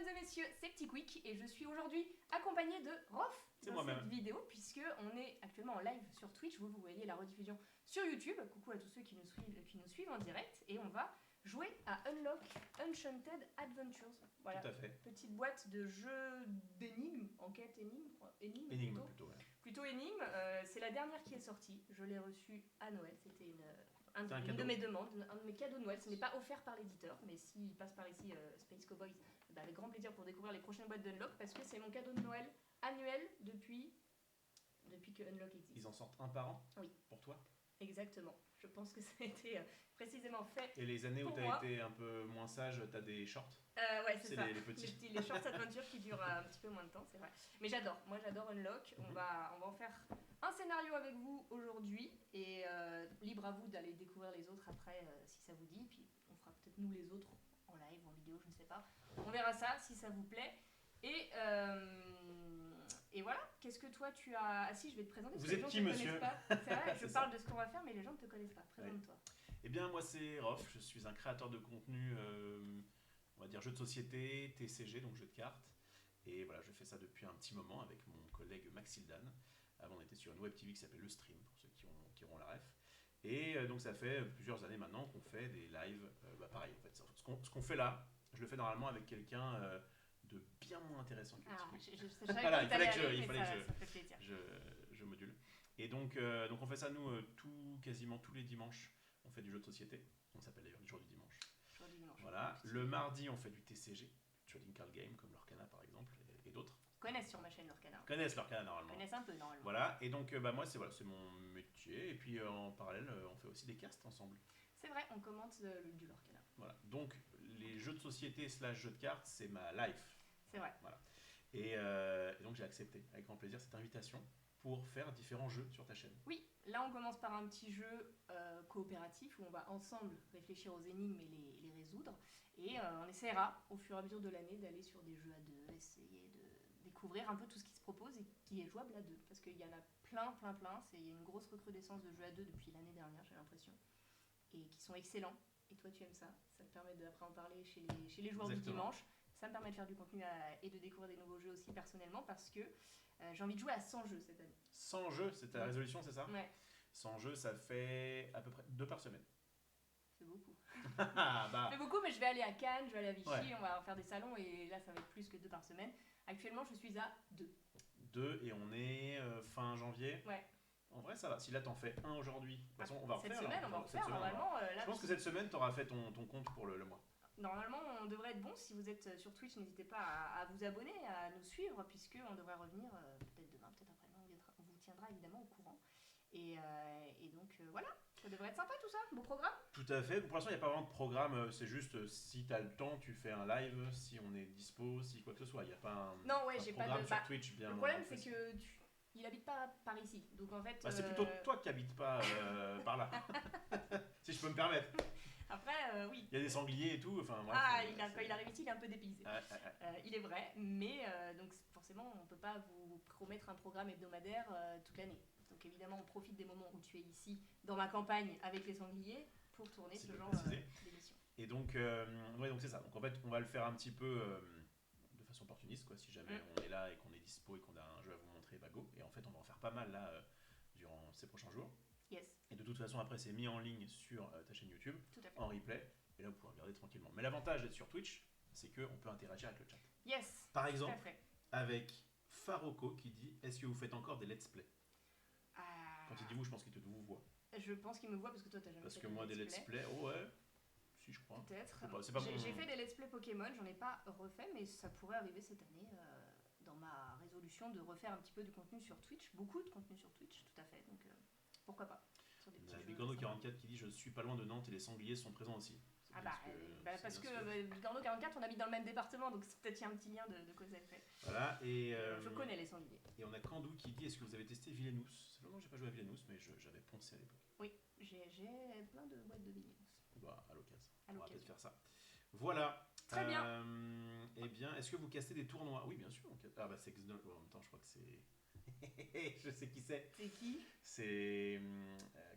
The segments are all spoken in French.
Mesdames et messieurs, c'est Petit Quick et je suis aujourd'hui accompagnée de Rof dans cette vidéo puisque on est actuellement en live sur Twitch. Vous voyez la rediffusion sur YouTube. Coucou à tous ceux qui nous suivent en direct et on va jouer à Unlock Enchanted Adventures. Voilà, tout à fait. Petite boîte de jeu d'énigmes, enquête énigme plutôt. Ouais. Plutôt énigme. C'est la dernière qui est sortie. Je l'ai reçue à Noël. C'était une de mes demandes, un de mes cadeaux de Noël. Ce n'est pas offert par l'éditeur, mais s'il passe par ici, Space Cowboys, avec grand plaisir pour découvrir les prochaines boîtes d'Unlock, parce que c'est mon cadeau de Noël annuel depuis que Unlock existe. Ils en sortent un par an? Oui. Pour toi? Exactement. Je pense que ça a été précisément fait. Et les années où tu as été un peu moins sage, tu as des shorts? Ouais, c'est ça. Les petits. Les shorts adventure qui durent un petit peu moins de temps, c'est vrai. Mais j'adore. Moi, j'adore Unlock. On va en faire un scénario avec vous aujourd'hui. Et libre à vous d'aller découvrir les autres après, si ça vous dit. Puis on fera peut-être nous les autres en live, en vidéo, je ne sais pas. On verra ça si ça vous plaît. Et voilà, qu'est-ce que toi tu as... Ah si, je vais te présenter. Vous êtes qui, monsieur? C'est vrai, je parle de ce qu'on va faire, mais les gens ne te connaissent pas. Présente-toi. Eh bien, moi c'est Rof, je suis un créateur de contenu, on va dire jeux de société, TCG, donc jeux de cartes. Et voilà, je fais ça depuis un petit moment avec mon collègue Max Hildan. Avant, on était sur une web TV qui s'appelle Le Stream, pour ceux qui auront la ref. Et donc ça fait plusieurs années maintenant qu'on fait des lives, pareil en fait. Ce qu'on fait là, je le fais normalement avec quelqu'un... de bien moins intéressant que voilà, il fallait que je module. Et donc on fait ça nous quasiment tous les dimanches. On fait du jeu de société. On s'appelle d'ailleurs le jour du dimanche. Voilà. Le mardi on fait du TCG, Trading Card Game comme l'Orcana par exemple et d'autres. Ils connaissent sur ma chaîne l'Orcana. Connaissent l'Orcana normalement. Connaissent un peu normalement. Voilà. Et donc moi c'est mon métier. Et puis en parallèle on fait aussi des casts ensemble. C'est vrai, on commente du l'Orcana. Voilà, donc les jeux de société / jeux de cartes, c'est ma life. C'est vrai. Voilà. Et donc j'ai accepté avec grand plaisir cette invitation pour faire différents jeux sur ta chaîne. Oui, là on commence par un petit jeu coopératif où on va ensemble réfléchir aux énigmes et les résoudre. Et on essaiera au fur et à mesure de l'année d'aller sur des jeux à deux, essayer de découvrir un peu tout ce qui se propose et qui est jouable à deux. Parce qu'il y en a plein. Il y a une grosse recrudescence de jeux à deux depuis l'année dernière, j'ai l'impression. Et qui sont excellents. Et toi, tu aimes ça. Ça te permet d'après en parler chez les joueurs du dimanche. Ça me permet de faire du contenu et de découvrir des nouveaux jeux aussi personnellement parce que j'ai envie de jouer à 100 jeux cette année. 100 jeux, c'est ta résolution, c'est ça? Ouais. 100 jeux, ça fait à peu près 2 par semaine. C'est beaucoup. Bah. C'est beaucoup, mais je vais aller à Cannes, je vais aller à Vichy, on va faire des salons et là, ça va être plus que 2 par semaine. Actuellement, je suis à 2. 2 et on est fin janvier. Ouais. En vrai, ça va. Si là, t'en fais un aujourd'hui, de toute façon, on va refaire. Cette semaine, on va refaire. Normalement, je pense que cette semaine, t'auras fait ton compte pour le mois. Normalement, on devrait être bon. Si vous êtes sur Twitch, n'hésitez pas à vous abonner, à nous suivre, puisqu'on devrait revenir peut-être demain, peut-être après-demain. On vous tiendra évidemment au courant. Et donc voilà, ça devrait être sympa tout ça. Beau programme. Tout à fait. Pour l'instant, il n'y a pas vraiment de programme. C'est juste si tu as le temps, tu fais un live, si on est dispo, si quoi que ce soit. Il n'y a pas un programme sur Twitch bien. Le problème, c'est que il habite pas par ici. Donc en fait. C'est plutôt toi qui habites pas par là. Si je peux me permettre. Après, oui. Il y a des sangliers et tout. Enfin, bref, quand il arrive ici, il est un peu dépaysé. Il est vrai, mais donc forcément, on ne peut pas vous promettre un programme hebdomadaire toute l'année. Donc évidemment, on profite des moments où tu es ici, dans ma campagne, avec les sangliers, pour tourner ce genre d'émission. Et donc, donc c'est ça. Donc en fait, on va le faire un petit peu de façon opportuniste, quoi. Si jamais on est là et qu'on est dispo et qu'on a un jeu à vous montrer, bah go. Et en fait, on va en faire pas mal là durant ces prochains jours. Yes. Et de toute façon, après, c'est mis en ligne sur ta chaîne YouTube, en replay. Et là, vous pouvez regarder tranquillement. Mais l'avantage d'être sur Twitch, c'est qu'on peut interagir avec le chat. Yes. Par exemple, avec Faroko qui dit « Est-ce que vous faites encore des let's play ?» Quand il dit vous, je pense qu'il te vous voit. Je pense qu'il me voit parce que toi, t'as jamais fait que moi, des let's play, ouais, si je crois. Peut-être. J'ai fait des let's play Pokémon, j'en ai pas refait, mais ça pourrait arriver cette année dans ma résolution de refaire un petit peu de contenu sur Twitch. Beaucoup de contenu sur Twitch, tout à fait. Donc pourquoi pas. Il y a Bigorno44 qui dit « Je suis pas loin de Nantes et les sangliers sont présents aussi ». Parce que Bigorno 44, on habite dans le même département, donc peut-être qu'il y a un petit lien de cause à effet. Voilà, et je connais les sangliers. Et on a Kandou qui dit est-ce que vous avez testé Villainous? C'est longtemps que j'ai pas joué à Villainous, mais j'avais poncé à l'époque. Oui, j'ai plein de boîtes de Villainous. Bah, à l'occasion. On va peut-être faire ça. Voilà. Très bien. Eh bien, est-ce que vous castez des tournois? Oui, bien sûr. Ah bah c'est Xdol. En même temps, je crois que c'est. Je sais qui c'est. C'est qui? C'est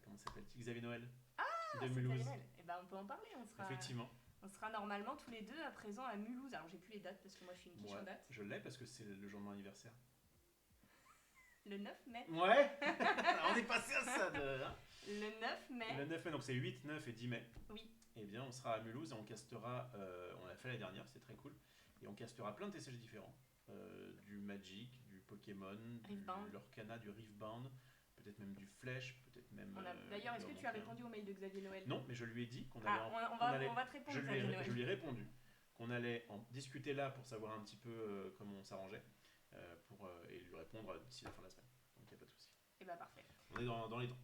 comment s'appelle-t-il? Xavier Noël. Ah, 2012. Et ben on peut en parler. Effectivement. On sera normalement tous les deux à présent à Mulhouse. Alors j'ai plus les dates parce que moi je suis une quiche en date. Je l'ai parce que c'est le jour de mon anniversaire. Le 9 mai. Ouais. On est passé à ça hein. Le 9 mai. Le 9 mai, donc c'est 8, 9 et 10 mai. Oui. Eh bien, on sera à Mulhouse et on castera, on l'a fait l'année dernière, c'était très cool, et on castera plein de TCG différents. Du Magic, du Pokémon, Riftbound. du Lorcana, du Riftbound, peut-être même du Flèche, peut-être même... D'ailleurs, est-ce que tu as répondu au mail de Xavier Noël? Non, mais je lui ai dit qu'on allait... on va te répondre, Xavier Noël. Je lui ai répondu qu'on allait en discuter là pour savoir un petit peu comment on s'arrangeait, et lui répondre d'ici la fin de la semaine. Donc il n'y a pas de souci. Et bah parfait. On est dans les temps.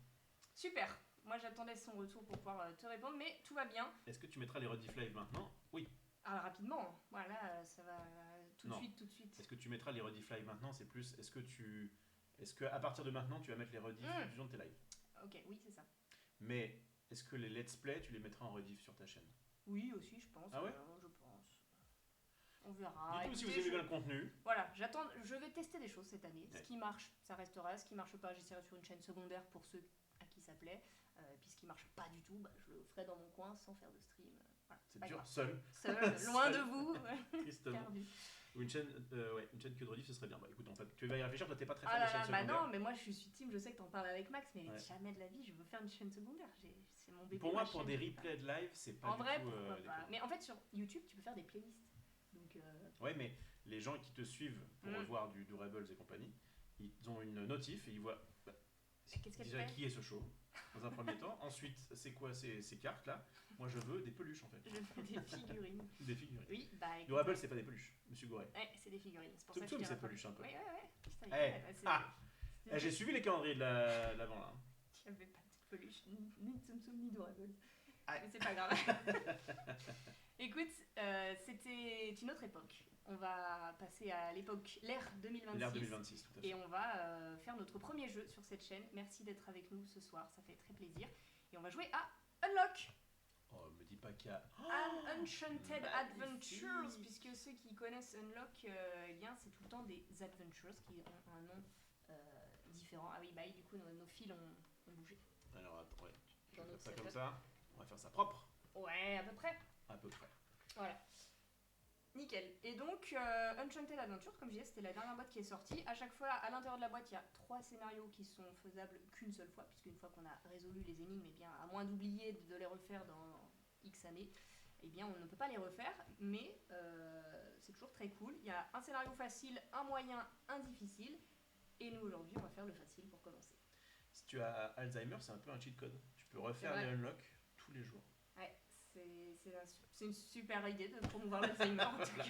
Super. Moi j'attendais son retour pour pouvoir te répondre, mais tout va bien. Est-ce que tu mettras les rediff live maintenant? Oui. Ah, rapidement. Voilà, ça va tout de suite. Est-ce que tu mettras les rediff live maintenant? C'est plus, est-ce que à partir de maintenant tu vas mettre les rediff du jour de tes lives? Ok, oui c'est ça. Mais est-ce que les let's play tu les mettras en rediff sur ta chaîne? Oui aussi je pense. Ah ouais? Je pense. On verra. Dites-nous si vous aimez bien le contenu. Voilà, je vais tester des choses cette année. Ouais. Ce qui marche, ça restera. Ce qui marche pas, j'essaierai sur une chaîne secondaire pour ceux à qui ça plaît. Puis ce qui marche pas du tout, je le ferai dans mon coin sans faire de stream. Voilà, c'est dur, seul, loin de vous. Tristement. Ou une chaîne que de rediff, ce serait bien. Bah écoute, en fait, tu vas y réfléchir, toi t'es pas très fan de chaîne secondaire. Bah non, mais moi je suis team, je sais que t'en parles avec Max, mais jamais de la vie je veux faire une chaîne secondaire. C'est mon bébé. Pour moi, pour des replays de live, c'est pas en du vrai, tout. Pourquoi pas. Mais en fait, sur YouTube, tu peux faire des playlists. Donc, ouais, mais les gens qui te suivent pour voir du Rebels et compagnie, ils ont une notif et ils voient. Qu'est-ce qu'elle déjà fait? Qui est ce show dans un premier temps. Ensuite, c'est quoi ces cartes là? Moi je veux des peluches en fait. Je veux des figurines. Des figurines. Oui, bah. Du Rebels, c'est pas des peluches, monsieur Gouret. Ouais, c'est des figurines. C'est pour ça que c'est peluche un peu. Ouais. Putain, j'ai suivi les calendriers de l'avant là. Il n'y avait pas de peluche, ni de Tsum Tsum, ni de Rebels. Ah. Mais c'est pas grave. Écoute, c'était une autre époque. On va passer à l'ère 2026. L'ère 2026, tout à fait. Et on va faire notre premier jeu sur cette chaîne. Merci d'être avec nous ce soir, ça fait très plaisir. Et on va jouer à Unlock. Oh, me dis pas qu'il y a... Unenchanted Adventures, puisque ceux qui connaissent Unlock, eh bien c'est tout le temps des adventures qui ont un nom différent. Ah oui, bah du coup nos fils ont bougé. Alors attends, ouais, je vais faire ça comme ça. On va faire ça propre. Ouais, à peu près. À peu près. Voilà. Nickel. Et donc, Unenchanted Adventure, comme je disais, c'était la dernière boîte qui est sortie. À chaque fois, à l'intérieur de la boîte, il y a 3 scénarios qui sont faisables qu'une seule fois, puisqu'une fois qu'on a résolu les énigmes, eh bien, à moins d'oublier de les refaire dans X années, eh bien, on ne peut pas les refaire, mais c'est toujours très cool. Il y a un scénario facile, un moyen, un difficile, et nous, aujourd'hui, on va faire le facile pour commencer. Si tu as Alzheimer, c'est un peu un cheat code. Tu peux refaire les unlocks tous les jours. Ouais. C'est une super idée de promouvoir l'Alzheimer en tout cas.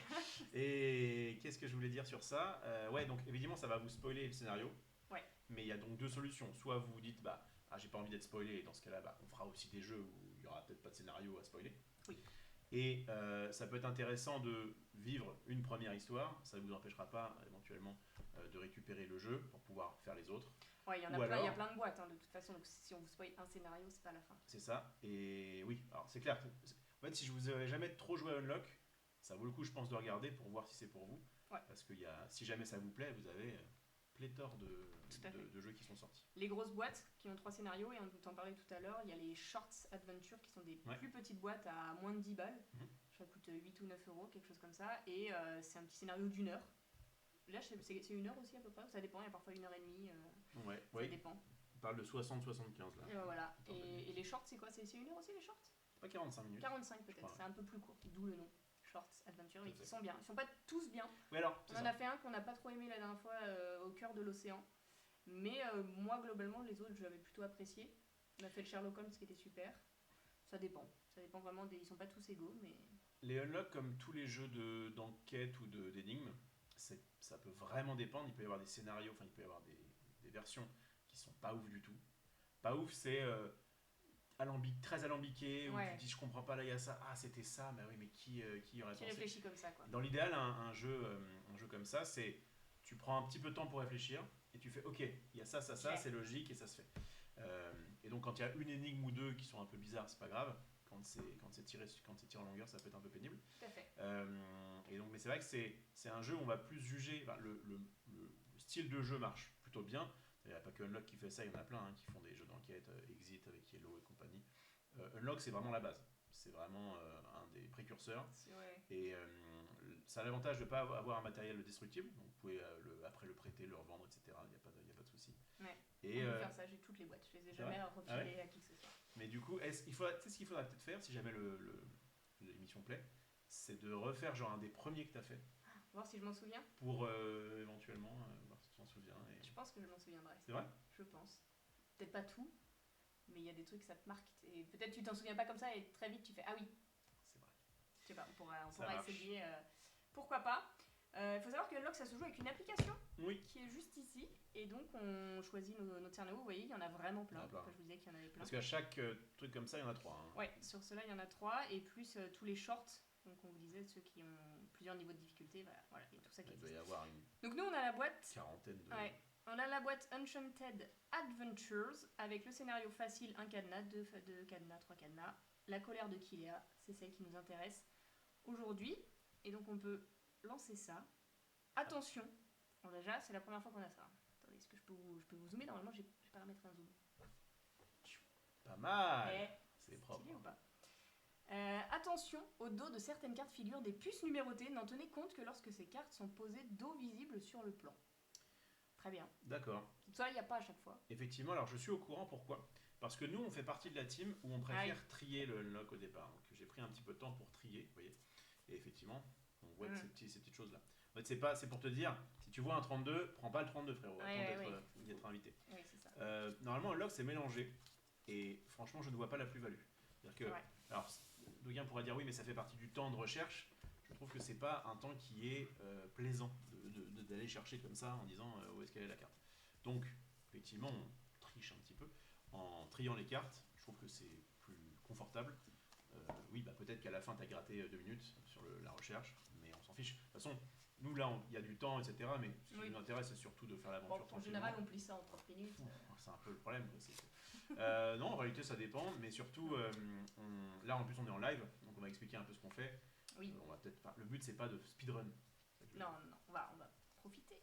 Et qu'est-ce que je voulais dire sur ça? Ouais, donc évidemment ça va vous spoiler le scénario. Ouais. Mais il y a donc 2 solutions. Soit vous vous dites, j'ai pas envie d'être spoilé, et dans ce cas-là, on fera aussi des jeux où il y aura peut-être pas de scénario à spoiler. Oui. Et ça peut être intéressant de vivre une première histoire. Ça ne vous empêchera pas éventuellement de récupérer le jeu pour pouvoir faire les autres. Ouais, il y a plein de boîtes de toute façon, donc si on vous spoil un scénario, c'est pas la fin. C'est ça, et oui, alors c'est clair. En fait, si je vous avais jamais trop joué à Unlock, ça vaut le coup, je pense, de regarder pour voir si c'est pour vous. Ouais. Parce que si jamais ça vous plaît, vous avez pléthore de jeux qui sont sortis. Les grosses boîtes qui ont 3 scénarios, et on t'en parlait tout à l'heure, il y a les Shorts Adventure qui sont des plus petites boîtes à moins de 10 balles. Ça coûte 8 ou 9 euros, quelque chose comme ça, et c'est un petit scénario d'1 heure. Là, c'est 1 heure aussi à peu près, ça dépend, il y a parfois 1h30. Ça dépend. On parle de 60-75 là. Voilà. Et les shorts, c'est quoi? C'est 1 heure aussi les shorts? C'est pas 45 minutes. 45 peut-être, c'est un peu plus court, d'où le nom. Shorts Adventure, mais qui sont bien. Ils sont pas tous bien. Oui, alors, on en a fait un qu'on n'a pas trop aimé la dernière fois au cœur de l'océan. Mais moi, globalement, les autres, j'avais plutôt apprécié. On a fait le Sherlock Holmes qui était super. Ça dépend. Ça dépend vraiment. Ils sont pas tous égaux, mais... Les unlock, comme tous les jeux d'enquête ou d'énigmes, ça peut vraiment dépendre. Il peut y avoir des scénarios, il peut y avoir des versions qui sont pas ouf du tout. Pas ouf, c'est très alambiqué, où tu dis je comprends pas, là il y a ça, c'était ça, mais oui, mais qui aurait pensé? Qui réfléchit comme ça, quoi. Dans l'idéal, un jeu comme ça, c'est tu prends un petit peu de temps pour réfléchir et tu fais ok, il y a ça, c'est logique et ça se fait. Et donc quand il y a une énigme ou deux qui sont un peu bizarres, c'est pas grave. Quand c'est tiré en longueur, ça peut être un peu pénible. Tout à fait. Et donc, mais c'est vrai que c'est un jeu où on va plus juger. Le style de jeu marche plutôt bien. Il n'y a pas que Unlock qui fait ça, il y en a plein qui font des jeux d'enquête, Exit avec Yellow et compagnie. Unlock, c'est vraiment la base. c'est vraiment un des précurseurs. Ouais. Et ça a l'avantage de ne pas avoir un matériel destructible, donc vous pouvez après le prêter, le revendre, etc. Il n'y a pas de souci. Ouais. Et, On peut faire ça, j'ai toutes les boîtes, je les ai jamais refilées à qui que ce soit. mais du coup, tu sais ce qu'il faudrait peut-être faire si jamais l'émission plaît, c'est de refaire genre un des premiers que tu as fait Voir si je m'en souviens. pour éventuellement voir si tu t'en souviens. Je pense que je m'en souviendrai. C'est vrai? Je pense. Peut-être pas tout, mais il y a des trucs ça te marque. Et peut-être tu t'en souviens pas comme ça et très vite tu fais ah oui. C'est vrai. Je sais pas, on pourra marche. essayer. Pourquoi pas. Il faut savoir que Unlock ça se joue avec une application qui est juste ici. Et donc on choisit notre scénario. Vous voyez, il y en a vraiment plein. Enfin, je vous disais qu'il y en avait plein. Parce qu'à chaque truc comme ça, il y en a 3. Hein. Ouais, sur cela il y en a 3. Et plus tous les shorts. Donc on vous disait ceux qui ont plusieurs niveaux de difficulté. Voilà, il y a tout ça qui existe. Il doit y avoir une donc nous on a la boîte. quarantaine de. Ouais. On a la boîte Enchanted Adventures avec le scénario facile, 1 cadenas, 2 cadenas, 3 cadenas. La colère de Kilea, c'est celle qui nous intéresse aujourd'hui. Et donc on peut lancer ça. Attention, bon, déjà c'est la première fois qu'on a ça. Attendez, est-ce que je peux vous zoomer? Normalement j'ai paramétré un zoom. Pas mal. C'est propre. Stylé ou pas? Attention, au dos de certaines cartes figurent des puces numérotées. N'en tenez compte que lorsque ces cartes sont posées dos visible sur le plan. Très bien. D'accord. Ça, il n'y a pas à chaque fois. Effectivement, alors je suis au courant, pourquoi? Parce que nous, on fait partie de la team où on préfère trier le unlock au départ. Donc j'ai pris un petit peu de temps pour trier, vous voyez. Et effectivement, on voit ces petites choses-là. En fait, c'est pour te dire, si tu vois un 32, prends pas le 32, frérot. Attends d'être invité. Oui, c'est ça. Normalement, unlock, c'est mélangé. Et franchement, je ne vois pas la plus-value. C'est-à-dire que, alors, Doguin pourrait dire oui, mais ça fait partie du temps de recherche. Je trouve que c'est pas un temps qui est plaisant d'aller chercher comme ça en disant où est-ce qu'elle est la carte. Donc, effectivement, on triche un petit peu en triant les cartes. Je trouve que c'est plus confortable. Oui, bah peut-être qu'à la fin, tu as gratté 2 minutes sur la recherche, mais on s'en fiche. De toute façon, nous là, il y a du temps, etc. Mais ce qui nous intéresse, c'est surtout de faire l'aventure tranquillement. En général, on plie ça en 30 minutes. C'est un peu le problème. Non, en réalité, ça dépend, mais surtout, là en plus, on est en live, donc on va expliquer un peu ce qu'on fait. Oui. On va peut-être pas. Le but, c'est pas de speedrun. Non, on va profiter.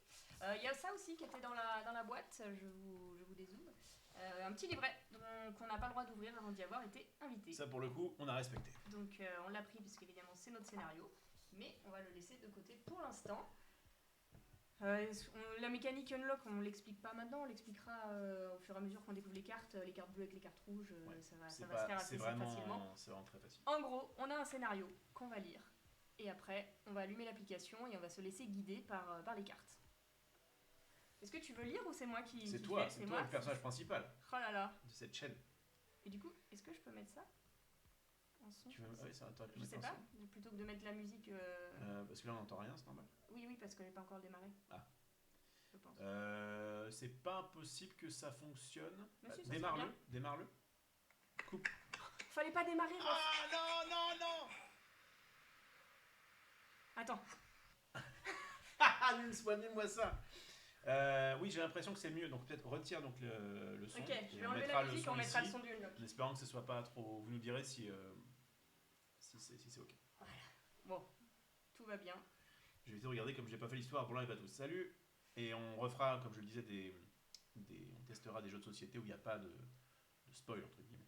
Il y a ça aussi qui était dans la boîte. Je vous dézoome. Un petit livret qu'on n'a pas le droit d'ouvrir avant d'y avoir été invité. Ça, pour le coup, on a respecté. Donc, on l'a pris puisque évidemment c'est notre scénario, mais on va le laisser de côté pour l'instant. La mécanique unlock, on l'explique pas maintenant, on l'expliquera au fur et à mesure qu'on découvre les cartes bleues avec les cartes rouges, ça va se faire assez facilement. C'est vraiment très facile. En gros, on a un scénario qu'on va lire, et après, on va allumer l'application et on va se laisser guider par les cartes. Est-ce que tu veux lire ou c'est moi qui C'est toi le personnage principal oh là là. de cette chaîne. Et du coup, est-ce que je peux mettre ça en son? Je sais pas, plutôt que de mettre la musique... parce que là on n'entend rien, c'est normal. Oui, parce qu'elle n'est pas encore démarrée. Ah. Je pense. C'est pas impossible que ça fonctionne. Si, démarre-le. Coupe. Fallait pas démarrer. Ah non. Attends. Nul-moi ça. Oui, j'ai l'impression que c'est mieux, donc peut-être retire donc le son. Ok, je vais enlever la musique et on mettra le son du unlock. En espérant que ce soit pas trop. Vous nous direz si c'est ok. Voilà. Bon, tout va bien. Je vais essayer de regarder comme j'ai pas fait l'histoire pour live à tous. Salut. Et on refera, comme je le disais, on testera des jeux de société où il n'y a pas de spoil entre guillemets.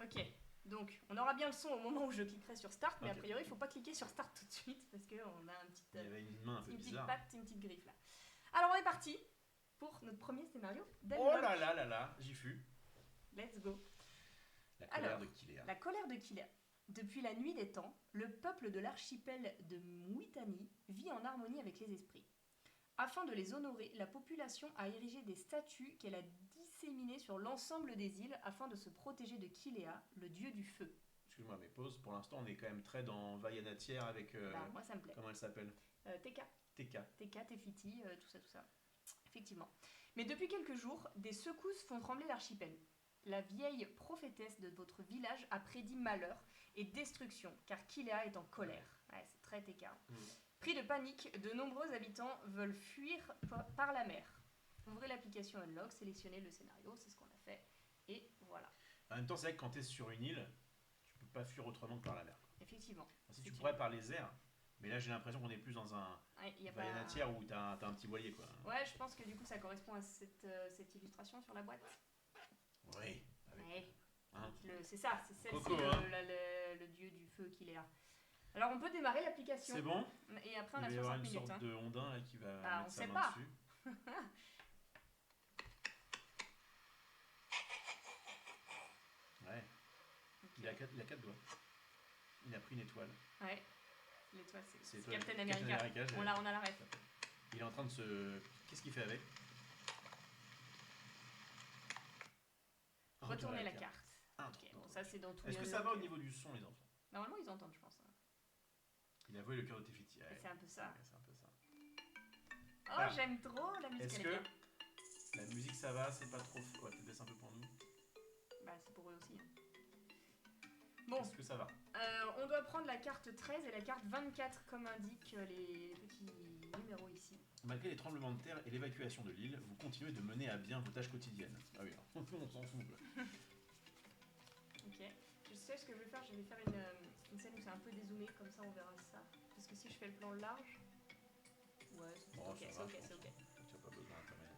Ok. Donc, on aura bien le son au moment où je cliquerai sur Start, mais a priori, il ne faut pas cliquer sur Start tout de suite parce qu'on a il y avait une main un peu bizarre. Une petite griffe là. Alors, on est parti pour notre premier scénario. Oh là là, j'y fus. Let's go. La colère de Kilea. La colère de Kilea. Depuis la nuit des temps, le peuple de l'archipel de Mouitani vit en harmonie avec les esprits. Afin de les honorer, la population a érigé des statues qu'elle a disséminées sur l'ensemble des îles afin de se protéger de Kilea, le dieu du feu. Excuse-moi, mais pause. Pour l'instant, on est quand même très dans Vaillanatière avec... moi, ça me plaît. Comment elle s'appelle? Teka. Teka, Tefiti, tout ça. Effectivement. Mais depuis quelques jours, des secousses font trembler l'archipel. La vieille prophétesse de votre village a prédit malheur et destruction, car Kilea est en colère. Ouais, c'est très Teka. Pris de panique, de nombreux habitants veulent fuir par la mer. Ouvrez l'application Unlock, sélectionnez le scénario, c'est ce qu'on a fait, et voilà. En même temps, c'est vrai que quand tu es sur une île, tu peux pas fuir autrement que par la mer. Effectivement. Si tu pourrais par les airs, mais là j'ai l'impression qu'on est plus dans un Vaillanatière où tu as un petit voilier quoi. Ouais, je pense que du coup ça correspond à cette illustration sur la boîte. Oui. Hein. C'est ça, c'est celle-ci, Coco, hein. le dieu du feu qu'il est là. Alors on peut démarrer l'application. C'est bon. Et après on Il a va y avoir 60 une minutes. sorte de ondin là qui va Bah, on mettre sa sait main pas. dessus. Ouais. Ok. Il a 4 doigts. Il a pris une étoile. Ouais. L'étoile, c'est étoile. Captain America. On a la ref. Il est en train de se... Qu'est-ce qu'il fait avec? Retourner la carte. Ah, Ok, bon, ça c'est dans tous les... Est-ce que ça va au niveau du son, les enfants? Normalement, ils entendent, je pense. Il a volé le cœur de Tefiti. Ouais. C'est un peu ça. Ouais, c'est un peu ça. Oh, Ah. j'aime trop la musique. Est-ce que la musique ça va? C'est pas trop... Ouais, peut-être baisse un peu pour nous. Bah, c'est pour eux aussi. Bon. Est-ce que ça va? On doit prendre la carte 13 et la carte 24, comme indiquent les petits numéros ici. Malgré les tremblements de terre et l'évacuation de l'île, vous continuez de mener à bien vos tâches quotidiennes. Ah oui, alors, on s'en fout. Ok. Je sais ce que je vais faire. Je vais faire une scène où c'est un peu dézoomé, comme ça on verra ça. Parce que si je fais le plan large... Ouais, c'est Bon, ok, ça c'est va, ok, je c'est pense. ok. Tu n'as pas besoin d'intermédiaire.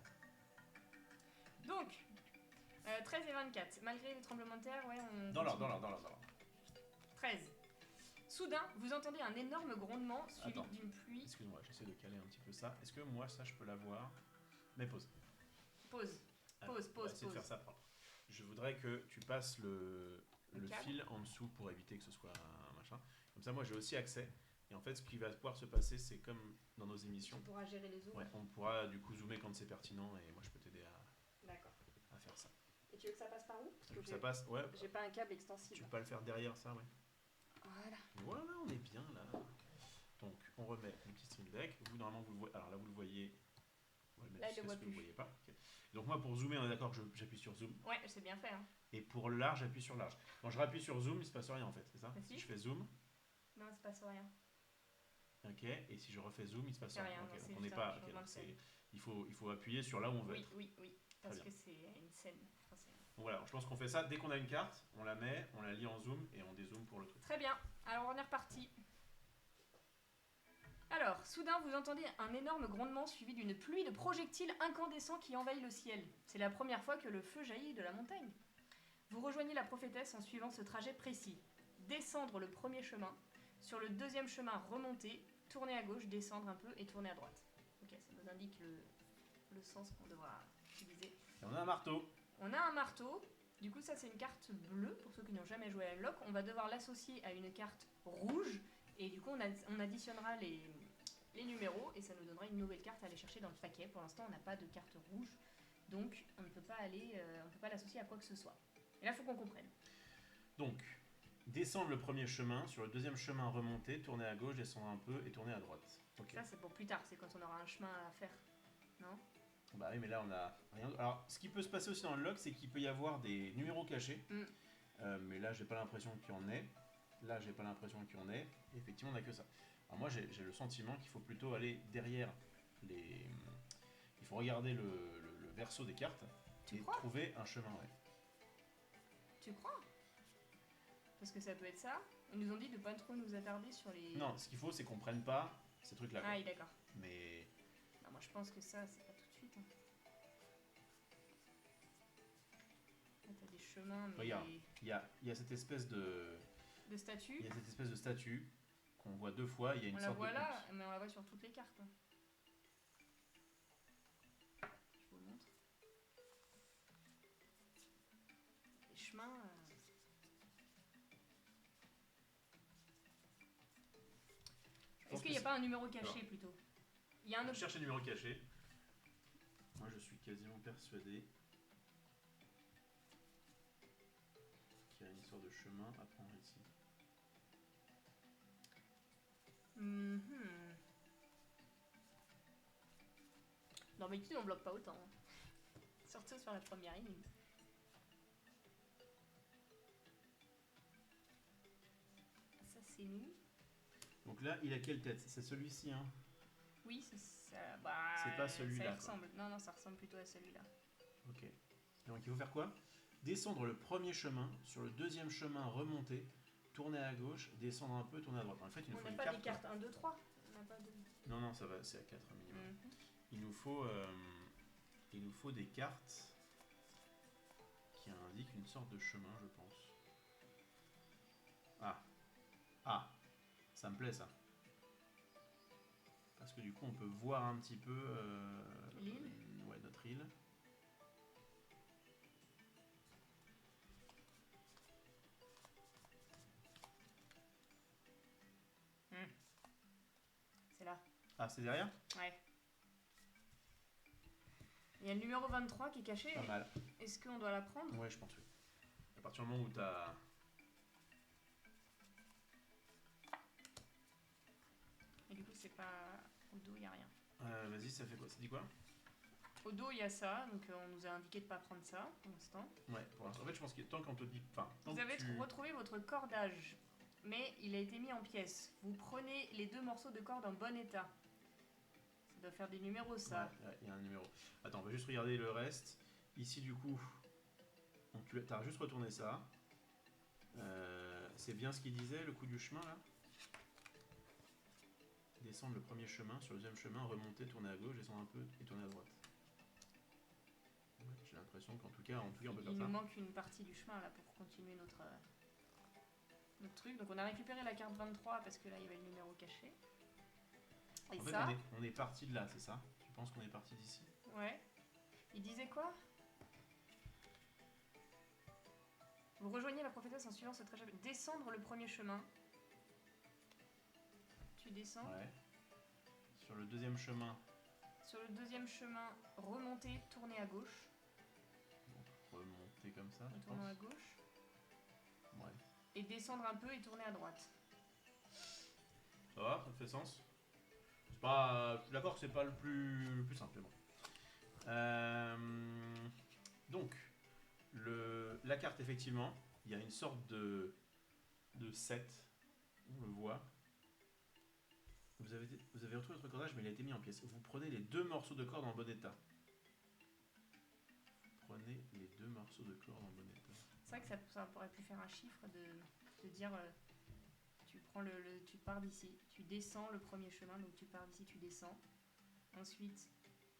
Donc, 13 et 24. Malgré les tremblements de terre, ouais, on... Dans l'ordre. 13. Soudain, vous entendez un énorme grondement suivi Attends. d'une pluie. Excuse-moi, j'essaie de caler un petit peu ça. Est-ce que moi, ça, je peux l'avoir? Mais pause. Pause. Alors, on va essayer de faire ça propre. Je voudrais que tu passes le fil en dessous pour éviter que ce soit un machin. Comme ça, moi, j'ai aussi accès. Et en fait, ce qui va pouvoir se passer, c'est comme dans nos émissions. Tu pourras gérer les zooms. Ouais, on pourra du coup zoomer quand c'est pertinent et moi, je peux t'aider D'accord. à faire ça. Et tu veux que ça passe par où? Parce que ça passe, ouais. J'ai pas un câble extensible. Tu peux pas le faire derrière ça, ouais. Voilà. Voilà, on est bien là. Donc, on remet le petit stream deck. Vous, normalement, vous le voyez. Alors là, vous le voyez. On va le mettre jusqu'à ce que vous ne voyez pas. Okay. Donc, moi, pour zoomer, on est d'accord que j'appuie sur zoom. Ouais, c'est bien fait. Hein. Et pour large, j'appuie sur large. Quand je rappuie sur zoom, il se passe rien en fait, c'est ça? Si je fais zoom. Non, il se passe rien. Ok, et si je refais zoom, il se passe rien. Okay, donc on n'est pas. Okay, donc il faut appuyer sur là où on veut être. Oui, parce que c'est une scène. Donc voilà, je pense qu'on fait ça dès qu'on a une carte, on la met, on la lit en zoom et on dézoome pour le truc. Très bien, alors on est reparti. Alors, soudain, vous entendez un énorme grondement suivi d'une pluie de projectiles incandescents qui envahit le ciel. C'est la première fois que le feu jaillit de la montagne. Vous rejoignez la prophétesse en suivant ce trajet précis. Descendre le premier chemin, sur le deuxième chemin remonter, tourner à gauche, descendre un peu et tourner à droite. Ok, ça nous indique le sens qu'on devra utiliser. Et on a un marteau. On a un marteau. Du coup, ça c'est une carte bleue pour ceux qui n'ont jamais joué à Unlock. On va devoir l'associer à une carte rouge et du coup on additionnera les numéros et ça nous donnera une nouvelle carte à aller chercher dans le paquet. Pour l'instant, on n'a pas de carte rouge, donc on ne peut pas l'associer à quoi que ce soit. Et là, il faut qu'on comprenne. Donc, descendre le premier chemin, sur le deuxième chemin remonter, tourner à gauche, descendre un peu et tourner à droite. Okay. Ça c'est pour plus tard, c'est quand on aura un chemin à faire, non? Bah oui, mais là on a rien. Alors, ce qui peut se passer aussi dans le log, c'est qu'il peut y avoir des numéros cachés. Mais là, j'ai pas l'impression qu'il y en ait. Là, j'ai pas l'impression qu'il y en ait. Et effectivement, on n'a que ça. Alors moi, j'ai le sentiment qu'il faut plutôt aller derrière les. Il faut regarder le verso des cartes et trouver un chemin. Ouais. Tu crois? Parce que ça peut être ça. Ils nous ont dit de pas trop nous attarder sur les. Non, ce qu'il faut, c'est qu'on prenne pas ces trucs-là. Ah oui, d'accord. Mais. Non, moi je pense que ça, c'est pas tout de suite. Hein. Là, t'as des chemins, mais. Regarde, il y a cette espèce de. De statue. Il y a cette espèce de statue qu'on voit deux fois. Il y a une sorte de. On la voit là, mais on la voit sur toutes les cartes. Hein. Je vous montre. Les chemins. Est-ce qu'il n'y a pas un numéro caché plutôt? Il y a un autre. Cherche un numéro caché. Moi, je suis quasiment persuadé qu'il y a une sorte de chemin à prendre ici. D'habitude, on bloque pas autant. Surtout sur la première ligne. Ça, c'est nous. Donc là, il a quelle tête? C'est celui-ci, hein? Oui, c'est ça. Bah, c'est pas celui-là. Ça ressemble. Non, ça ressemble plutôt à celui-là. Ok. Donc il faut faire quoi? Descendre le premier chemin, sur le deuxième chemin remonter, tourner à gauche, descendre un peu, tourner à droite. En fait, il nous faut une carte. On n'a pas des cartes 1, 2, 3. On n'a pas de... Non, ça va, c'est à 4 minimum. Il nous faut des cartes qui indique une sorte de chemin, je pense. Ah. Ah. Ça me plaît, ça. Parce que du coup, on peut voir un petit peu... l'île. Ouais, notre île. C'est là. Ah, c'est derrière? Ouais. Il y a le numéro 23 qui est caché. Pas mal. Est-ce qu'on doit la prendre? Ouais, je pense, oui. À partir du moment où t'as... Et du coup, c'est pas... Au dos, il n'y a rien. Vas-y, ça fait quoi? Ça dit quoi? Au dos, il y a ça, donc on nous a indiqué de ne pas prendre ça pour l'instant. Ouais, pour l'instant. En fait, je pense que tant qu'on te dit... Enfin, tant Vous que avez tu... retrouvé votre cordage, mais il a été mis en pièces. Vous prenez les 2 morceaux de corde en bon état. Ça doit faire des numéros, ça. Ouais, il y a un numéro. Attends, on va juste regarder le reste. Ici, du coup... Donc, tu as juste retourné ça. C'est bien ce qu'il disait, le coup du chemin, là? Descendre le premier chemin, sur le deuxième chemin, remonter, tourner à gauche, descendre un peu et tourner à droite. Ouais, j'ai l'impression qu'en tout cas, on peut faire ça. Il nous manque une partie du chemin là pour continuer notre truc. Donc on a récupéré la carte 23 parce que là il y avait le numéro caché. Et en fait, ça, on est parti de là, c'est ça? Tu penses qu'on est parti d'ici? ouais. Il disait quoi? Vous rejoignez la prophétesse en suivant ce trajet. Descendre le premier chemin. Tu descends. Ouais. Sur le deuxième chemin. Sur le deuxième chemin, remonter, tourner à gauche. Donc remonter comme ça, tu Tourner penses? à gauche. Ouais. Et descendre un peu et tourner à droite. Ça va, ça fait sens. C'est pas... Je suis d'accord que c'est pas le plus simple, mais bon. Donc, la carte, effectivement, il y a une sorte de 7. On le voit. Vous avez retrouvé votre cordage, mais il a été mis en pièces. Vous prenez les 2 morceaux de corde en bon état. Prenez les 2 morceaux de corde en bon état. C'est vrai que ça pourrait plus faire un chiffre de dire tu prends tu pars d'ici, tu descends le premier chemin, donc tu pars d'ici, tu descends. Ensuite,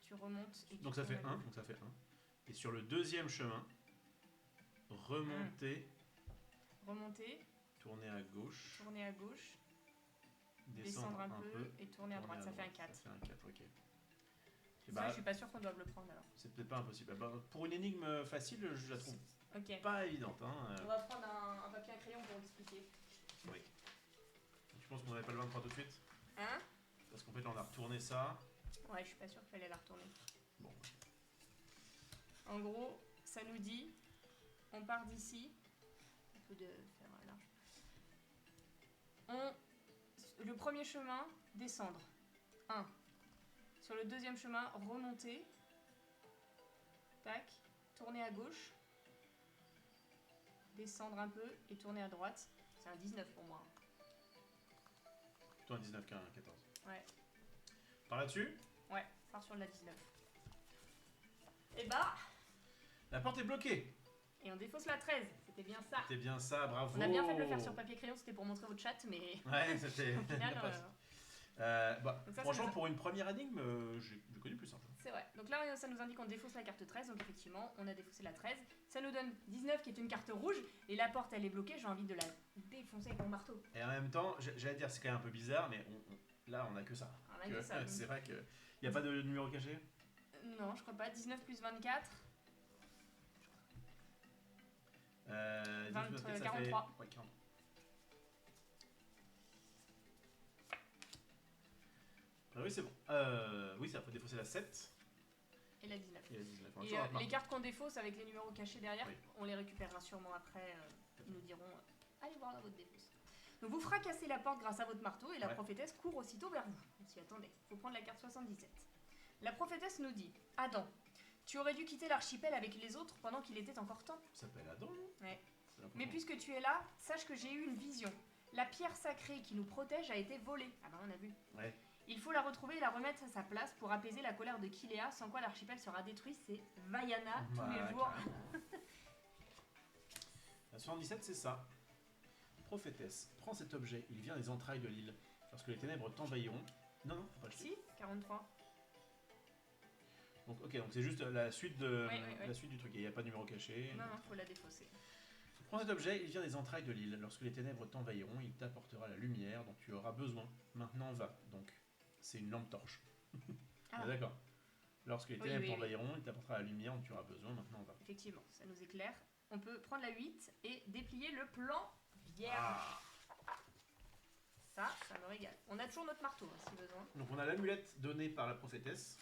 tu remontes et tu donc ça fait 1, gauche. donc ça fait 1. Et sur le deuxième chemin, remonter, remonter, tourner à gauche, descendre un peu et tourner à droite, ça fait un 4. Ça fait un 4, ok. Et Ça, je suis pas sûr qu'on doive le prendre alors. C'est peut-être pas impossible. Bah, pour une énigme facile, je la trouve pas évidente. Hein. On va prendre un papier à crayon pour l'expliquer. Oui. Tu penses qu'on n'avait pas le 23 tout de suite? Hein? Parce qu'en fait, là, on a retourné ça. Ouais, je suis pas sûr qu'il fallait la retourner. Bon. En gros, ça nous dit, on part d'ici. Un peu de faire large. Le premier chemin, descendre. 1. Sur le deuxième chemin, remonter. Tac. Tourner à gauche. Descendre un peu et tourner à droite. C'est un 19 pour moi. Plutôt un 19 qu'un 14. Ouais. Par là-dessus? Ouais, part sur la 19. Et bah, la porte est bloquée. et on défausse la 13. C'était bien ça. C'était bien ça, bravo. On a bien fait de le faire sur papier crayon, c'était pour montrer votre chat, mais Ouais, c'était... au final, franchement, pour une première énigme, j'ai connu plus simple. c'est vrai. Donc là, ça nous indique qu'on défausse la carte 13, donc effectivement, on a défaussé la 13. Ça nous donne 19 qui est une carte rouge, et la porte, elle est bloquée, j'ai envie de la défoncer avec mon marteau. Et en même temps, j'allais dire, c'est quand même un peu bizarre, mais là, on a que ça. On a que ça. C'est vrai qu'il n'y a pas de numéro caché? Non, je crois pas. 19 plus 24. 43. 43. Ouais, 43. Oui, c'est bon. Oui, ça peut défausser la 7. Et la 19. Et la 19. Et les cartes qu'on défausse avec les numéros cachés derrière, oui. On les récupérera sûrement après. Ils nous diront allez voir dans votre défausse. Donc vous fracassez la porte grâce à votre marteau et la prophétesse court aussitôt vers vous. On s'y attendait. Il faut prendre la carte 77. La prophétesse nous dit Adam, tu aurais dû quitter l'archipel avec les autres pendant qu'il était encore temps. Ça s'appelle Adam, non? Ouais. Mais puisque tu es là, sache que j'ai eu une vision. La pierre sacrée qui nous protège a été volée. Ah ben on a vu. Ouais. Il faut la retrouver et la remettre à sa place pour apaiser la colère de Kilea, sans quoi l'archipel sera détruit. C'est Vaiana tous les jours. La 77, c'est ça. Prophétesse, prends cet objet, il vient des entrailles de l'île. Lorsque les ténèbres t'envahiront... Non, faut pas le Si, 43. Donc, ok, donc c'est juste la suite, de, Oui. la suite du truc. Il n'y a pas de numéro caché. Non, non, faut la défausser. Prends cet objet, il vient des entrailles de l'île. Lorsque les ténèbres t'envahiront, il t'apportera la lumière dont tu auras besoin. Maintenant va. Donc, c'est une lampe torche. Ah. D'accord. Lorsque les Oui, ténèbres oui, oui. t'envahiront, il t'apportera la lumière dont tu auras besoin. Maintenant va. Effectivement, ça nous éclaire. On peut prendre la 8 et déplier le plan vierge. Ah. Ça me régale. On a toujours notre marteau, hein, si besoin. Donc, on a l'amulette donnée par la prophétesse.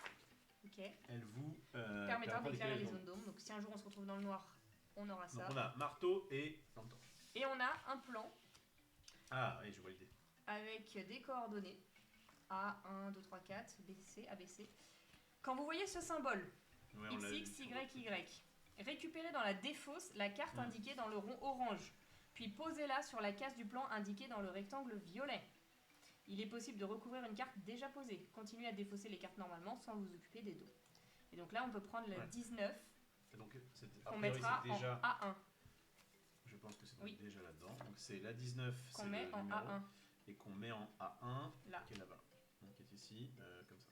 Ok. Elle vous Permettra d'éclairer les zones. zones d'ombre. Donc si un jour on se retrouve dans le noir, on aura ça. Donc, on a marteau et lampe torche. Et on a un plan Ah, oui, je vois l'idée. avec des coordonnées. A, 1, 2, 3, 4, BC, ABC. Quand vous voyez ce symbole, Ouais, on l'a vu XX, sur Y, récupérez dans la défausse la carte indiquée dans le rond orange, puis posez-la sur la case du plan indiquée dans le rectangle violet. Il est possible de recouvrir une carte déjà posée. Continuez à défausser les cartes normalement sans vous occuper des dos. Et donc là, on peut prendre le 19 Et donc, qu'on mettra déjà, en A1. je pense que c'est Oui. déjà là-dedans. Donc, c'est la 19, Qu'on c'est met le en numéro, A1. et qu'on met en A1, Là. qui est là-bas. Donc, qui est ici, comme ça.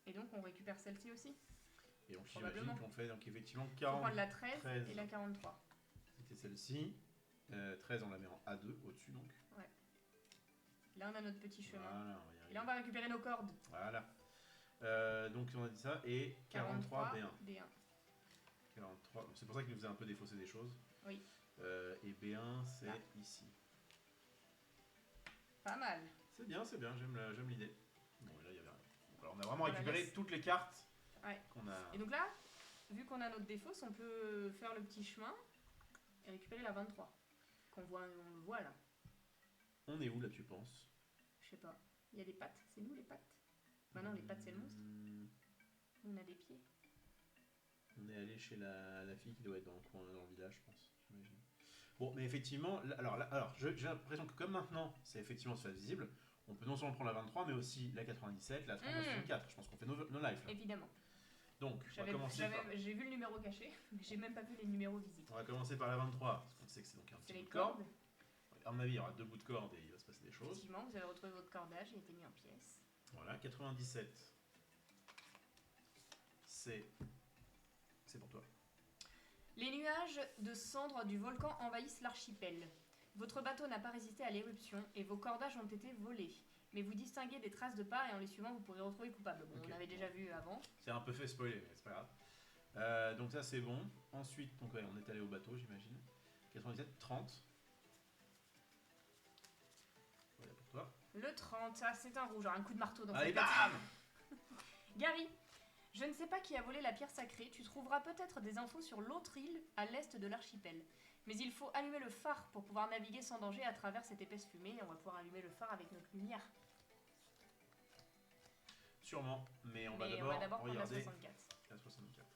Et donc, on récupère celle-ci aussi. Et donc, Probablement. j'imagine qu'on fait donc effectivement On 40. prendre la 13 13. et la 43. C'était celle-ci. 13, on la met en A2, au-dessus donc. Là, on a notre petit chemin. Voilà, on va y arriver. Et là, on va récupérer nos cordes. Voilà. Donc, on a dit ça. Et 43, B1. B1. 43. C'est pour ça qu'il nous faisait un peu défausser des choses. Oui. Et B1, c'est Là. ici. Pas mal. C'est bien, j'aime l'idée. Bon, et là, il y avait rien. Donc, alors, on a vraiment Voilà, récupéré laisse. toutes les cartes Ouais. qu'on a. Et donc là, vu qu'on a notre défausse, on peut faire le petit chemin et récupérer la 23. On le voit là. On est où là, tu penses? Je sais pas. Il y a des pattes. C'est nous les pattes? Bah non, les pattes, c'est le monstre. Nous, on a des pieds. On est allé chez la fille qui doit être dans le coin, dans le village, je pense. J'imagine. Bon, mais effectivement, alors j'ai l'impression que comme maintenant, c'est effectivement face visible, on peut non seulement prendre la 23, mais aussi la 97, la 30, la 64. Je pense qu'on fait nos lives là. Évidemment. Donc, on va commencer par... J'ai vu le numéro caché, mais j'ai même pas vu les numéros visibles. On va commencer par la 23, parce qu'on sait que c'est donc un C'est petit bout les de corde. cordes. À mon avis, il y aura 2 bouts de corde et il va se passer des choses. Effectivement, vous avez retrouvé votre cordage, il a été mis en pièces. Voilà, 97. C'est pour toi. Les nuages de cendres du volcan envahissent l'archipel. Votre bateau n'a pas résisté à l'éruption et vos cordages ont été volés. Mais vous distinguez des traces de pas et en les suivant, vous pourrez retrouver coupable. Bon, Ok. on avait déjà vu avant. C'est un peu fait spoiler, mais c'est pas grave. Donc ça, c'est bon. Ensuite, donc, ouais, on est allé au bateau, j'imagine. 97, 30. Voilà pour toi. Le 30, ça c'est un rouge, un coup de marteau dans Allez, cette bam! Gary, je ne sais pas qui a volé la pierre sacrée, tu trouveras peut-être des infos sur l'autre île à l'est de l'archipel. Mais il faut allumer le phare pour pouvoir naviguer sans danger à travers cette épaisse fumée et on va pouvoir allumer le phare avec notre lumière. Sûrement, mais on va Mais d'abord prendre la regarder 64. la 64.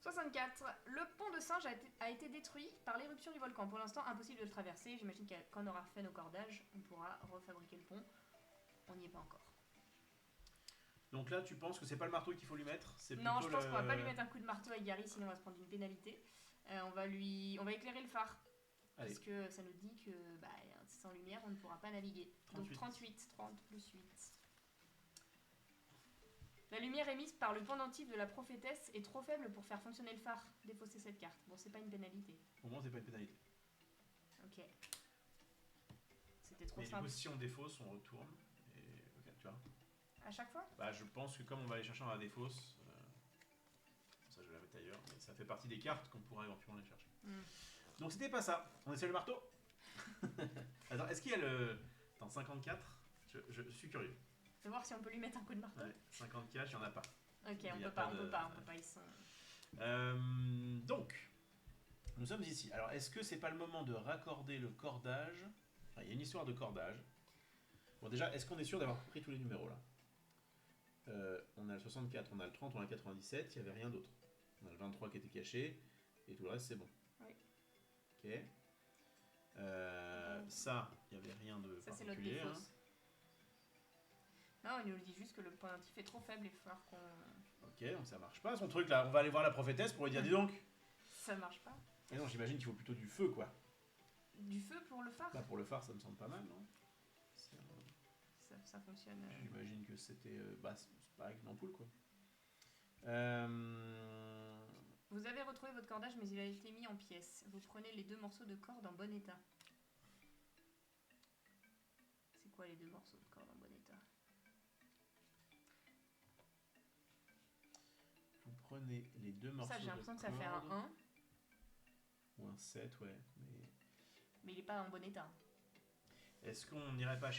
64. Le pont de singe a été détruit par l'éruption du volcan. Pour l'instant, impossible de le traverser. J'imagine que quand on aura fait nos cordages, on pourra refabriquer le pont. On n'y est pas encore. Donc là, tu penses que c'est pas le marteau qu'il faut lui mettre? C'est Non, je plutôt pense qu'on va pas lui mettre un coup de marteau avec Gary, sinon on va se prendre une pénalité. On va éclairer le phare. Allez. Parce que ça nous dit que sans lumière, on ne pourra pas naviguer. 38. Donc 38, 30 plus 8. La lumière émise par le pendentif de la prophétesse est trop faible pour faire fonctionner le phare. Défausser cette carte. Bon, c'est pas une pénalité. Au moins, c'est pas une pénalité. Ok. C'était trop Mais du simple. coup, si on défausse, on retourne. Et ok, tu vois. À chaque fois? Bah, je pense que comme on va aller chercher dans la défausse, ça je vais la mettre ailleurs, mais ça fait partie des cartes qu'on pourra éventuellement aller chercher. Donc c'était pas ça. On essaie le marteau. Attends, est-ce qu'il y a le... Attends, 54 je suis curieux. De voir si on peut lui mettre un coup de marteau. Ouais, 54, il n'y en a pas. Ok, Il on y a peut pas, pas on de- peut pas, on peut pas, ils sont... Donc, nous sommes ici. Alors, est-ce que c'est pas le moment de raccorder le cordage? Enfin, il y a une histoire de cordage. Bon, déjà, est-ce qu'on est sûr d'avoir pris tous les numéros là? On a le 64, on a le 30, on a le 97, il n'y avait rien d'autre. On a le 23 qui était caché, et tout le reste c'est bon. Oui. Ok. Ça, il n'y avait rien de Ça, c'est notre particulier. défausse. Non, il nous dit juste que le pendentif est trop faible et il va falloir qu'on... Ok, donc ça marche pas son truc là. On va aller voir la prophétesse pour lui dire dis donc. Ça marche pas. Et non, j'imagine qu'il faut plutôt du feu quoi. Du feu pour le phare? Bah pour le phare, ça me semble pas mal, non? C'est ça fonctionne. J'imagine que c'était c'est pareil qu'une ampoule, quoi. Vous avez retrouvé votre cordage, mais il a été mis en pièces. Vous prenez les 2 morceaux de corde en bon état. C'est quoi les 2 morceaux de corde en bon état? Vous prenez les 2 morceaux de corde. Ça, j'ai l'impression que ça fait un 1. Ou un 7, ouais. Mais il est pas en bon état. Est-ce qu'on n'irait pas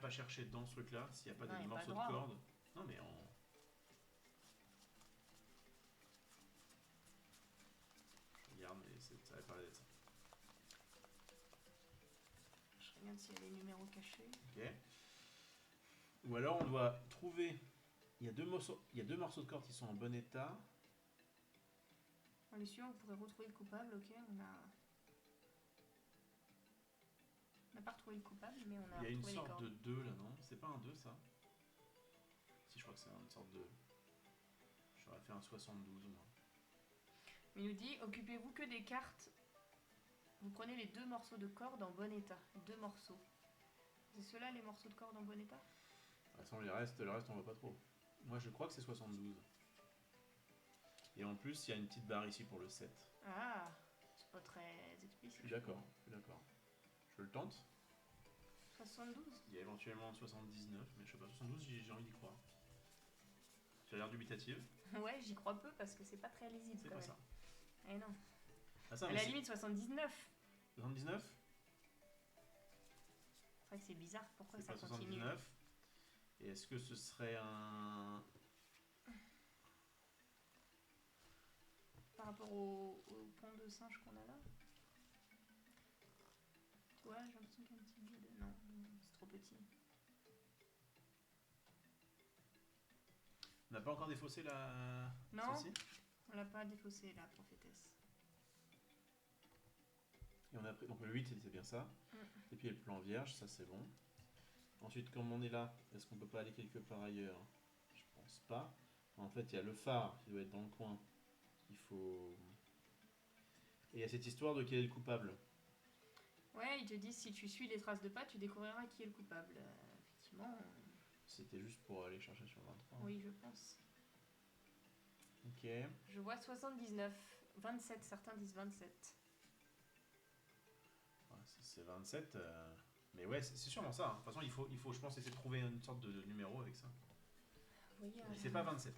chercher dans ce truc-là s'il n'y a pas des morceaux de corde? Non, mais je regarde, mais ça va pas l'air d'être ça. Je regarde s'il y a les numéros cachés. Ok. Ou alors on doit trouver. Il y a deux morceaux de corde qui sont en bon état. En les suivant, vous pourrez retrouver le coupable. Ok, on n'a pas retrouvé le coupable, mais on a retrouvé les cordes. Il y a une sorte de 2 là, non? C'est pas un 2 ça? Si, je crois que c'est une sorte de. J'aurais fait un 72 moi. Il nous dit, occupez-vous que des cartes. Vous prenez les 2 morceaux de corde en bon état. 2 morceaux. C'est ceux-là les morceaux de corde en bon état? De toute façon, le reste on voit pas trop. Moi je crois que c'est 72. Et en plus, il y a une petite barre ici pour le 7. Ah, c'est pas très explicite. Je suis d'accord. Je le tente. 72. Il y a éventuellement 79, mais je sais pas, 72, j'ai envie d'y croire. Tu as l'air dubitative. Ouais, j'y crois peu parce que c'est pas très lisible. C'est pas ça. Eh non. Ah, ça, à la limite, 79. 79? C'est vrai que c'est bizarre, pourquoi ça pas continue? 79. Et est-ce que ce serait un... Par rapport au pont de singe qu'on a là? Tu vois, j'ai l'impression qu'il y a un petit bout de... Non, c'est trop petit. On n'a pas encore défaussé la... Non, celle-ci? on l'a pas défaussé, la prophétesse. Et on a pris... Donc le 8, c'est bien ça. Et puis il y a le plan vierge, ça c'est bon. Ensuite, comme on est là, est-ce qu'on peut pas aller quelque part ailleurs? Je pense pas. En fait, il y a le phare qui doit être dans le coin. Il faut... Et il y a cette histoire de quel est le coupable. Ouais, ils te disent si tu suis les traces de pas, tu découvriras qui est le coupable. Effectivement. C'était juste pour aller chercher sur le 23. Oui, je pense. Ok. Je vois 79, 27, certains disent 27. Ouais, c'est 27. Mais ouais, c'est sûrement ça. Hein. De toute façon, il faut, je pense, essayer de trouver une sorte de numéro avec ça. Vous voyez, Mais c'est pas 27.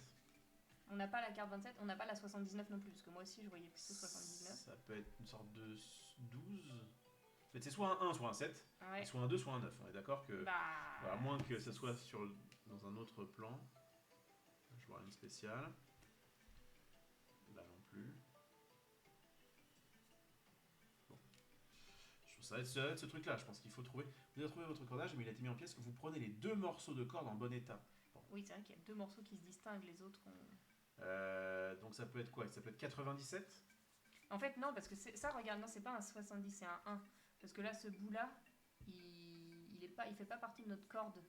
On n'a pas la carte 27, on n'a pas la 79 non plus, parce que moi aussi je voyais plutôt 79. Ça peut être une sorte de 12. En fait, c'est soit un 1, soit un 7, Ouais. soit un 2, soit un 9. On est d'accord que, Bah... à moins que ça soit dans un autre plan. Je vois une spéciale. Là non plus. Bon. Ça va être ce truc-là, je pense qu'il faut trouver. Vous avez trouvé votre cordage, mais il a été mis en pièces que vous prenez les 2 morceaux de corde en bon état. Bon. Oui, c'est vrai qu'il y a 2 morceaux qui se distinguent, les autres donc ça peut être quoi? Ça peut être 97? En fait, non, parce que ça, regarde, non, c'est pas un 70, c'est un 1. Parce que là, ce bout-là, il fait pas partie de notre corde.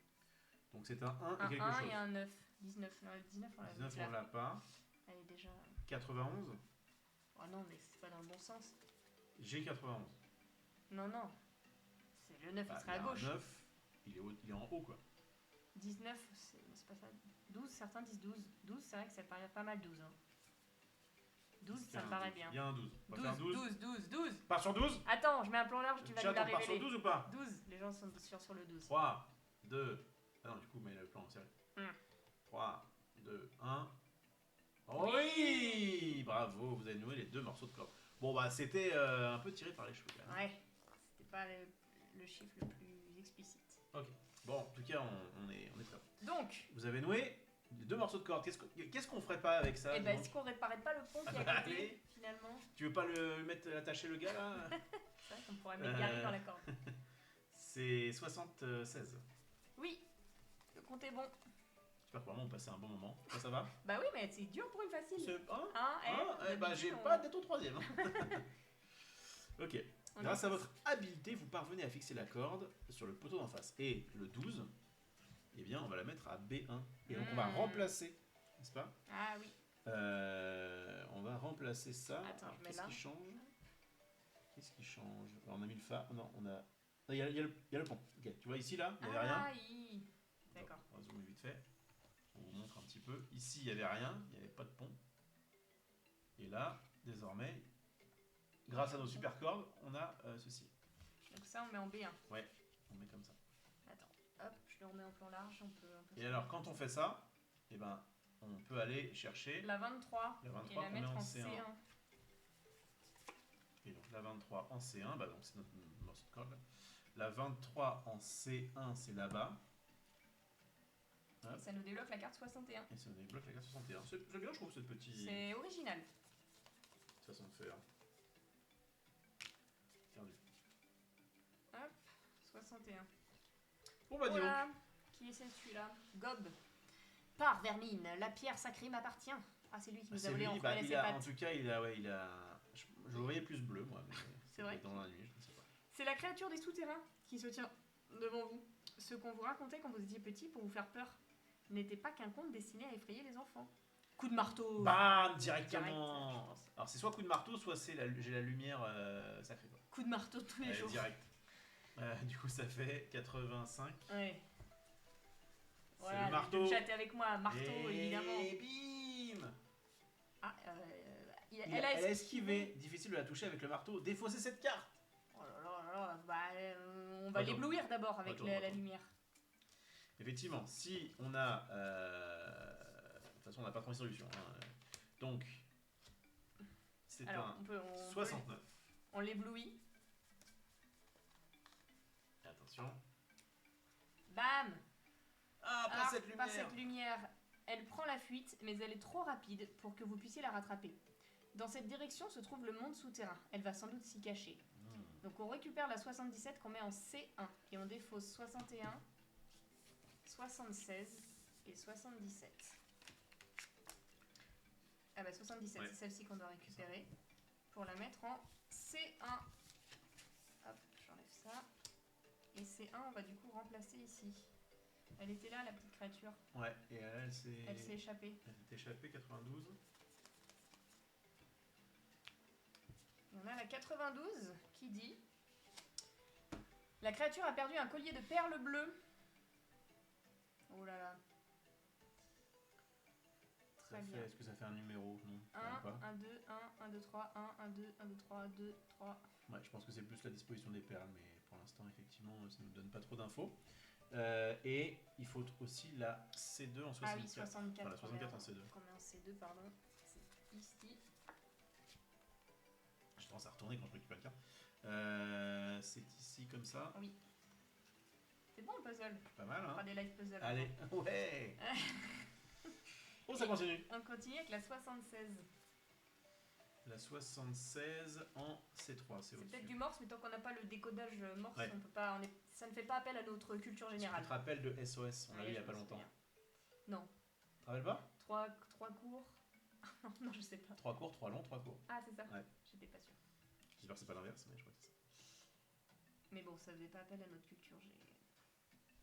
Donc c'est un 1 et quelque 1 chose. et un 9. 19, non, le 19, on l'a 19, on l'a pas. Elle est déjà... 91? Oh non, mais c'est pas dans le bon sens. J'ai 91. Non, non. C'est le 9, il serait à gauche. 9, il est en haut, quoi. 19, c'est pas ça. 12, certains disent 12. 12, c'est vrai que ça paraît pas mal, 12. Hein. 12, ça me paraît bien. Il y a un 12. On va 12, faire 12. 12, 12, 12. Part sur 12? Attends, je mets un plan large, tu vas nous la Part sur révéler. 12 ou pas? 12, les gens sont sûrs sur le 12. 3, 2... Ah non, du coup, mais le plan serré. 3, 2, 1... Oui, bravo, vous avez noué les 2 morceaux de corde. Bon, bah, c'était un peu tiré par les cheveux, quand même. Ouais, c'était pas le chiffre le plus explicite. Ok. Bon, en tout cas, on est prêt. Donc, vous avez noué les 2 morceaux de corde. Qu'est-ce qu'on ferait pas avec ça? Eh ben, est-ce qu'on réparait pas le pont qui est à côté, finalement? Tu veux pas attacher le gars, là? C'est vrai qu'on pourrait mettre Gary dans la corde. C'est 76. Oui, le compte est bon. J'espère que vraiment on passait un bon moment. Ça va? Bah oui, mais c'est dur pour une facile. C'est Bah j'ai pas d'être au 3ème. Ok. Grâce à votre habileté, vous parvenez à fixer la corde sur le poteau d'en face. Et le 12, eh bien, on va la mettre à B1. Et donc, on va remplacer, n'est-ce pas? Ah oui. On va remplacer ça. Attends, je mets qu'est-ce là. qui change? Qu'est-ce qui change? Alors, on a mis le phare. Non, on a Il y a le pont. Ok, tu vois ici, là, il n'y avait rien. D'accord. On va zoomer vite fait. On vous montre un petit peu. Ici, il n'y avait rien, il n'y avait pas de pont. Et là, désormais, grâce à nos super cordes, on a ceci. Donc ça, on met en B1. Ouais, on met comme ça. Attends, hop, je le remets en plan large. On peut Et alors, quand on fait ça, eh ben, on peut aller chercher la 23, la 23 et la qu'on met mettre en en C1. C1. Et donc la 23 en C1, bah donc c'est notre morceau de corde. Là. La 23 en C1, c'est là-bas. Et ça nous débloque la carte 61. Et ça nous débloque la carte 61. C'est bien, je trouve, cette petite C'est original. façon de faire. Perdu. Hop, 61. Bon bah dis Voilà. Qui est celui-là? Gob. Par Vermine, la pierre sacrée m'appartient. Ah, c'est lui qui nous a volé, on reconnaît ses pattes. En tout cas, il a... Je le voyais plus bleu, moi. Mais c'est vrai. Dans la nuit, je ne sais pas. C'est la créature des souterrains qui se tient devant vous. Ce qu'on vous racontait quand vous étiez petit pour vous faire peur n'était pas qu'un conte destiné à effrayer les enfants. Coup de marteau. Bam, directement. Direct, alors c'est soit coup de marteau, soit j'ai la lumière sacrée. Quoi. Coup de marteau tous les jours. Direct. Du coup, ça fait 85. Ouais. Voilà, c'est le marteau. Chatter avec moi, marteau, évidemment. Et bim. Ah, elle a esquivé. Difficile de la toucher avec le marteau. Défausser cette carte. Oh là là là, bah, on va l'éblouir d'abord avec la lumière. Effectivement, si on a... de toute façon, on n'a pas 36 solutions. Hein. Donc, c'est un 69. On l'éblouit. Attention. Bam. Ah, pas cette lumière. Elle prend la fuite, mais elle est trop rapide pour que vous puissiez la rattraper. Dans cette direction se trouve le monde souterrain. Elle va sans doute s'y cacher. Donc on récupère la 77 qu'on met en C1 et on défausse 61, 76 et 77. Ah bah 77, c'est celle-ci qu'on doit récupérer pour la mettre en C1. Hop, j'enlève ça. Et C1, on va du coup remplacer ici. Elle était là, la petite créature. Ouais, et elle s'est échappée. Elle s'est échappée, 92. Et on a la 92 qui dit: la créature a perdu un collier de perles bleues. Oh là là. Très bien. Est-ce que ça fait un numéro? Non. 1, 2, 1, 2, 3, 1, 2, 1, 2, 3, 2, 3. Ouais, je pense que c'est plus la disposition des perles, mais pour l'instant, effectivement, ça ne nous donne pas trop d'infos. Et il faut aussi la C2 en 64. Ah oui, 64. Enfin, la 64 en C2. Qu'on met en C2, pardon. C'est ici. Je pense à retourner quand je récupère le carte. C'est ici comme ça. Oui. C'est bon le puzzle. Pas mal, hein. On fera des live puzzles. Allez, ouais. Oh, ça continue. On continue avec la 76. La 76 en C3, c'est peut-être du morse, mais tant qu'on n'a pas le décodage morse, ouais. On peut pas, ça ne fait pas appel à notre culture générale. Tu te rappelles de SOS, on l'a vu il n'y a pas longtemps. Non. Tu te rappelles pas? 3 cours. Non, je sais pas. 3 cours, 3 longs, 3 courts. Ah, c'est ça? Ouais. J'étais pas sûre. J'espère que c'est pas l'inverse, mais je crois que c'est ça. Mais bon, ça faisait pas appel à notre culture.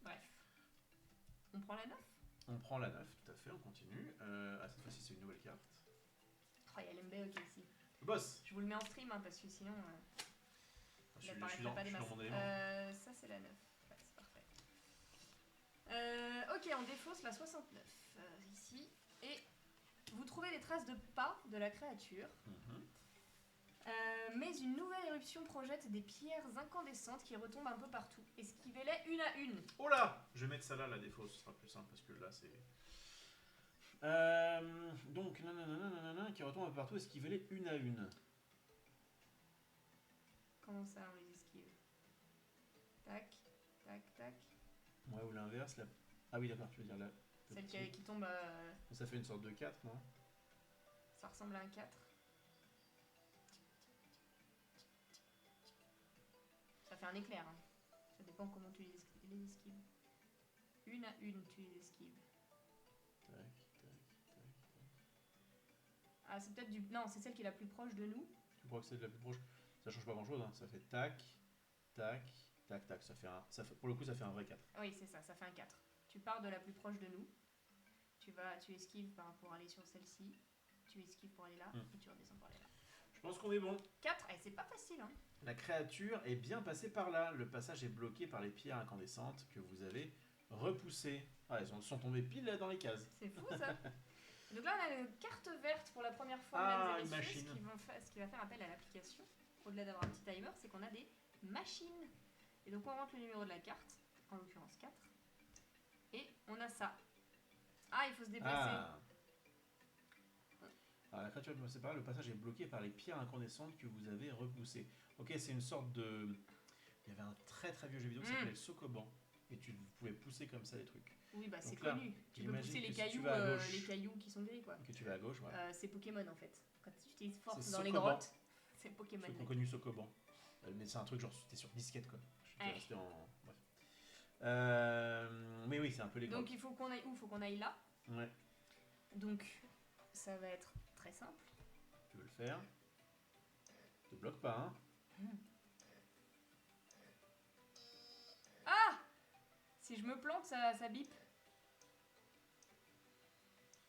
Bref. On prend la 9? On prend la 9, tout à fait, on continue. Cette fois-ci, c'est une nouvelle carte. Oh, il y a l'MB OK ici. Le boss. Je vous le mets en stream parce que sinon. Je suis dans mon élément. Ça, c'est la 9. Ouais, c'est parfait. Ok, on défausse la 69 ici. Et vous trouvez des traces de pas de la créature. Mais une nouvelle éruption projette des pierres incandescentes qui retombent un peu partout. Esquivez-les une à une. Oh là! Je vais mettre ça là, la défausse, ce sera plus simple parce que là c'est. Donc, qui retombe un peu partout, esquivez-les une à une. Comment ça, on les esquive? Tac, tac, tac. Ouais, ou l'inverse. La... Ah oui, d'accord, tu veux dire là. Celle qui tombe. Ça fait une sorte de 4, non? Ça ressemble à un 4. Ça fait un éclair. Hein. Ça dépend comment tu les esquives. Une à une, tu les esquives. Tac, tac, tac, tac. Ah, c'est peut-être du. Non, c'est celle qui est la plus proche de nous. Tu crois que c'est la plus proche? Ça change pas grand chose, hein. Ça fait tac, tac, tac, tac. Pour le coup, ça fait un vrai 4. Oui, c'est ça, ça fait un 4. Tu pars de la plus proche de nous. Tu esquives pour aller sur celle-ci. Tu esquives pour aller là. Et tu redescends pour aller là. Je pense qu'on est bon. 4, et c'est pas facile, hein. La créature est bien passée par là. Le passage est bloqué par les pierres incandescentes que vous avez repoussées. Ah, elles sont tombées pile là dans les cases. C'est fou ça. Donc là, on a une carte verte pour la première fois, Ah, mesdames et une messieurs. machine. Ce qui va faire appel à l'application, au-delà d'avoir un petit timer, c'est qu'on a des machines. Et donc on rentre le numéro de la carte, en l'occurrence 4. Et on a ça. Ah, il faut se déplacer. Ah. Alors, la créature est bien passée par là. Le passage est bloqué par les pierres incandescentes que vous avez repoussées. Ok, c'est une sorte de... Il y avait un très très vieux jeu vidéo qui s'appelait Sokoban. Et tu pouvais pousser comme ça les trucs. Oui, bah c'est Donc là, connu. Tu peux j'imagine pousser que les si tu cailloux, vas à gauche- les cailloux qui sont gris, quoi. Ok, tu vas à gauche, ouais. C'est Pokémon en fait. Quand tu utilises force C'est dans les Sokoban. grottes, c'est Pokémon. Ceux qui ont connu Sokoban. Mais c'est un truc genre, c'était sur disquette quoi. J'étais Ouais. resté en... Bref. Mais oui, c'est un peu les grottes. Donc il faut qu'on aille où? Il faut qu'on aille là. Ouais, Donc ça va être très simple. tu veux le faire. Te bloque pas, hein. Ah! Si je me plante, ça bip.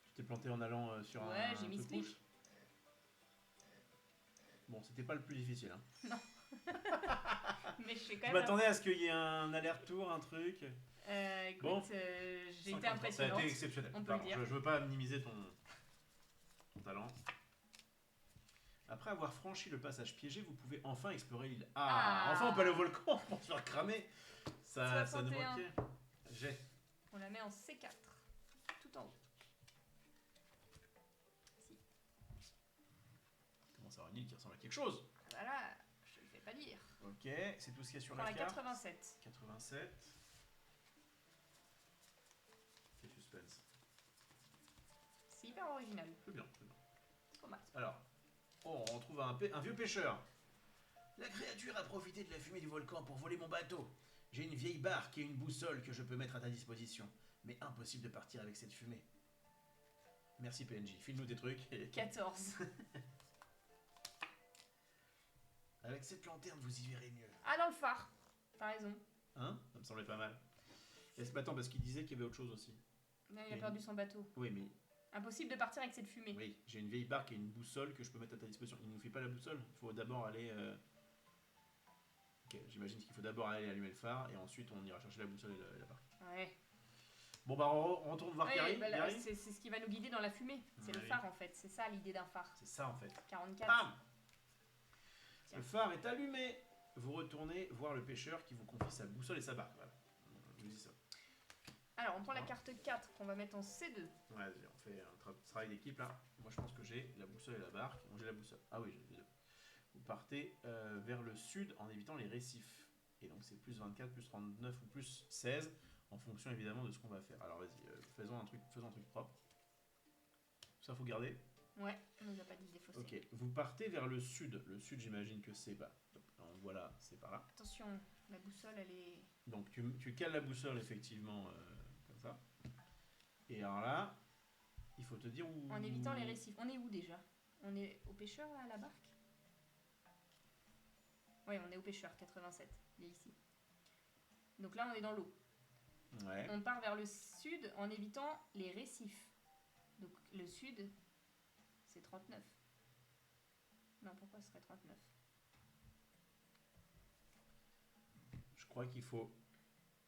Tu t'es planté en allant sur Ouais, un j'ai mis truc slip. rouge. Bon, c'était pas le plus difficile. Hein. Mais je sais quand Je même. m'attendais à ce qu'il y ait un aller-retour, un truc. Écoute, Bon. j'ai 50, été impressionnante. Ça a été exceptionnel. on peut Pardon, le dire. je veux pas minimiser ton talent. Après avoir franchi le passage piégé, vous pouvez enfin explorer l'île. Ah, Ah. enfin on peut aller au volcan pour se faire cramer. Ça nous 61. manquait. J'ai. On la met en C4. Tout en haut. Si. Comment ça, une île qui ressemble à quelque chose? Voilà, je te le fais pas dire. Ok, c'est tout ce qu'il y a sur Prends la la carte. 87. 87. Quel suspense. C'est hyper original. C'est bien, c'est bien. C'est pas mal. Alors, oh, on retrouve un vieux pêcheur. La créature a profité de la fumée du volcan pour voler mon bateau. J'ai une vieille barque et une boussole que je peux mettre à ta disposition. Mais impossible de partir avec cette fumée. Merci PNJ, file-nous tes trucs. 14. Avec cette lanterne, vous y verrez mieux. Ah, dans le phare. T'as raison. Hein? Ça me semblait pas mal. Et c'est attends, parce qu'il disait qu'il y avait autre chose aussi. Là, il a Mais- perdu son bateau. Oui, mais Impossible de partir avec cette fumée. oui, j'ai une vieille barque et une boussole que je peux mettre à ta disposition. Il nous fait pas la boussole. Il faut d'abord aller. Ok, j'imagine qu'il faut d'abord aller allumer le phare et ensuite on ira chercher la boussole et la barque. Ouais. Bon bah on retourne voir Ouais, Gary. bah là, Gary. c'est ce qui va nous guider dans la fumée. C'est le Oui. phare en fait. C'est ça l'idée d'un phare. C'est ça en fait. 44. Bam! Tiens. Le phare est allumé. Vous retournez voir le pêcheur qui vous confie sa boussole et sa barque. Voilà. Je vous dis ça. Alors, on prend la carte 4 qu'on va mettre en C2. Vas-y, on fait un travail d'équipe là. Moi je pense que j'ai la boussole et la barque. Moi j'ai la boussole. Ah oui, j'ai les deux. Vous partez vers le sud en évitant les récifs. Et donc c'est plus 24, plus 39 ou plus 16 en fonction évidemment de ce qu'on va faire. Alors vas-y, faisons un truc propre. Ça faut garder. Ouais, on nous a pas dit de défausser. Ok, vous partez vers le sud. Le sud j'imagine que c'est bah, voilà, c'est par là. Attention, la boussole elle est. Donc tu cales la boussole effectivement comme ça. Et alors là, il faut te dire où... En évitant les récifs. On est où déjà? On est au pêcheur là, à la barque? Ouais, on est au pêcheur, 87. Il est ici. Donc là, on est dans l'eau. Ouais. On part vers le sud en évitant les récifs. Donc le sud, c'est 39. Non, pourquoi ce serait 39? Je crois qu'il faut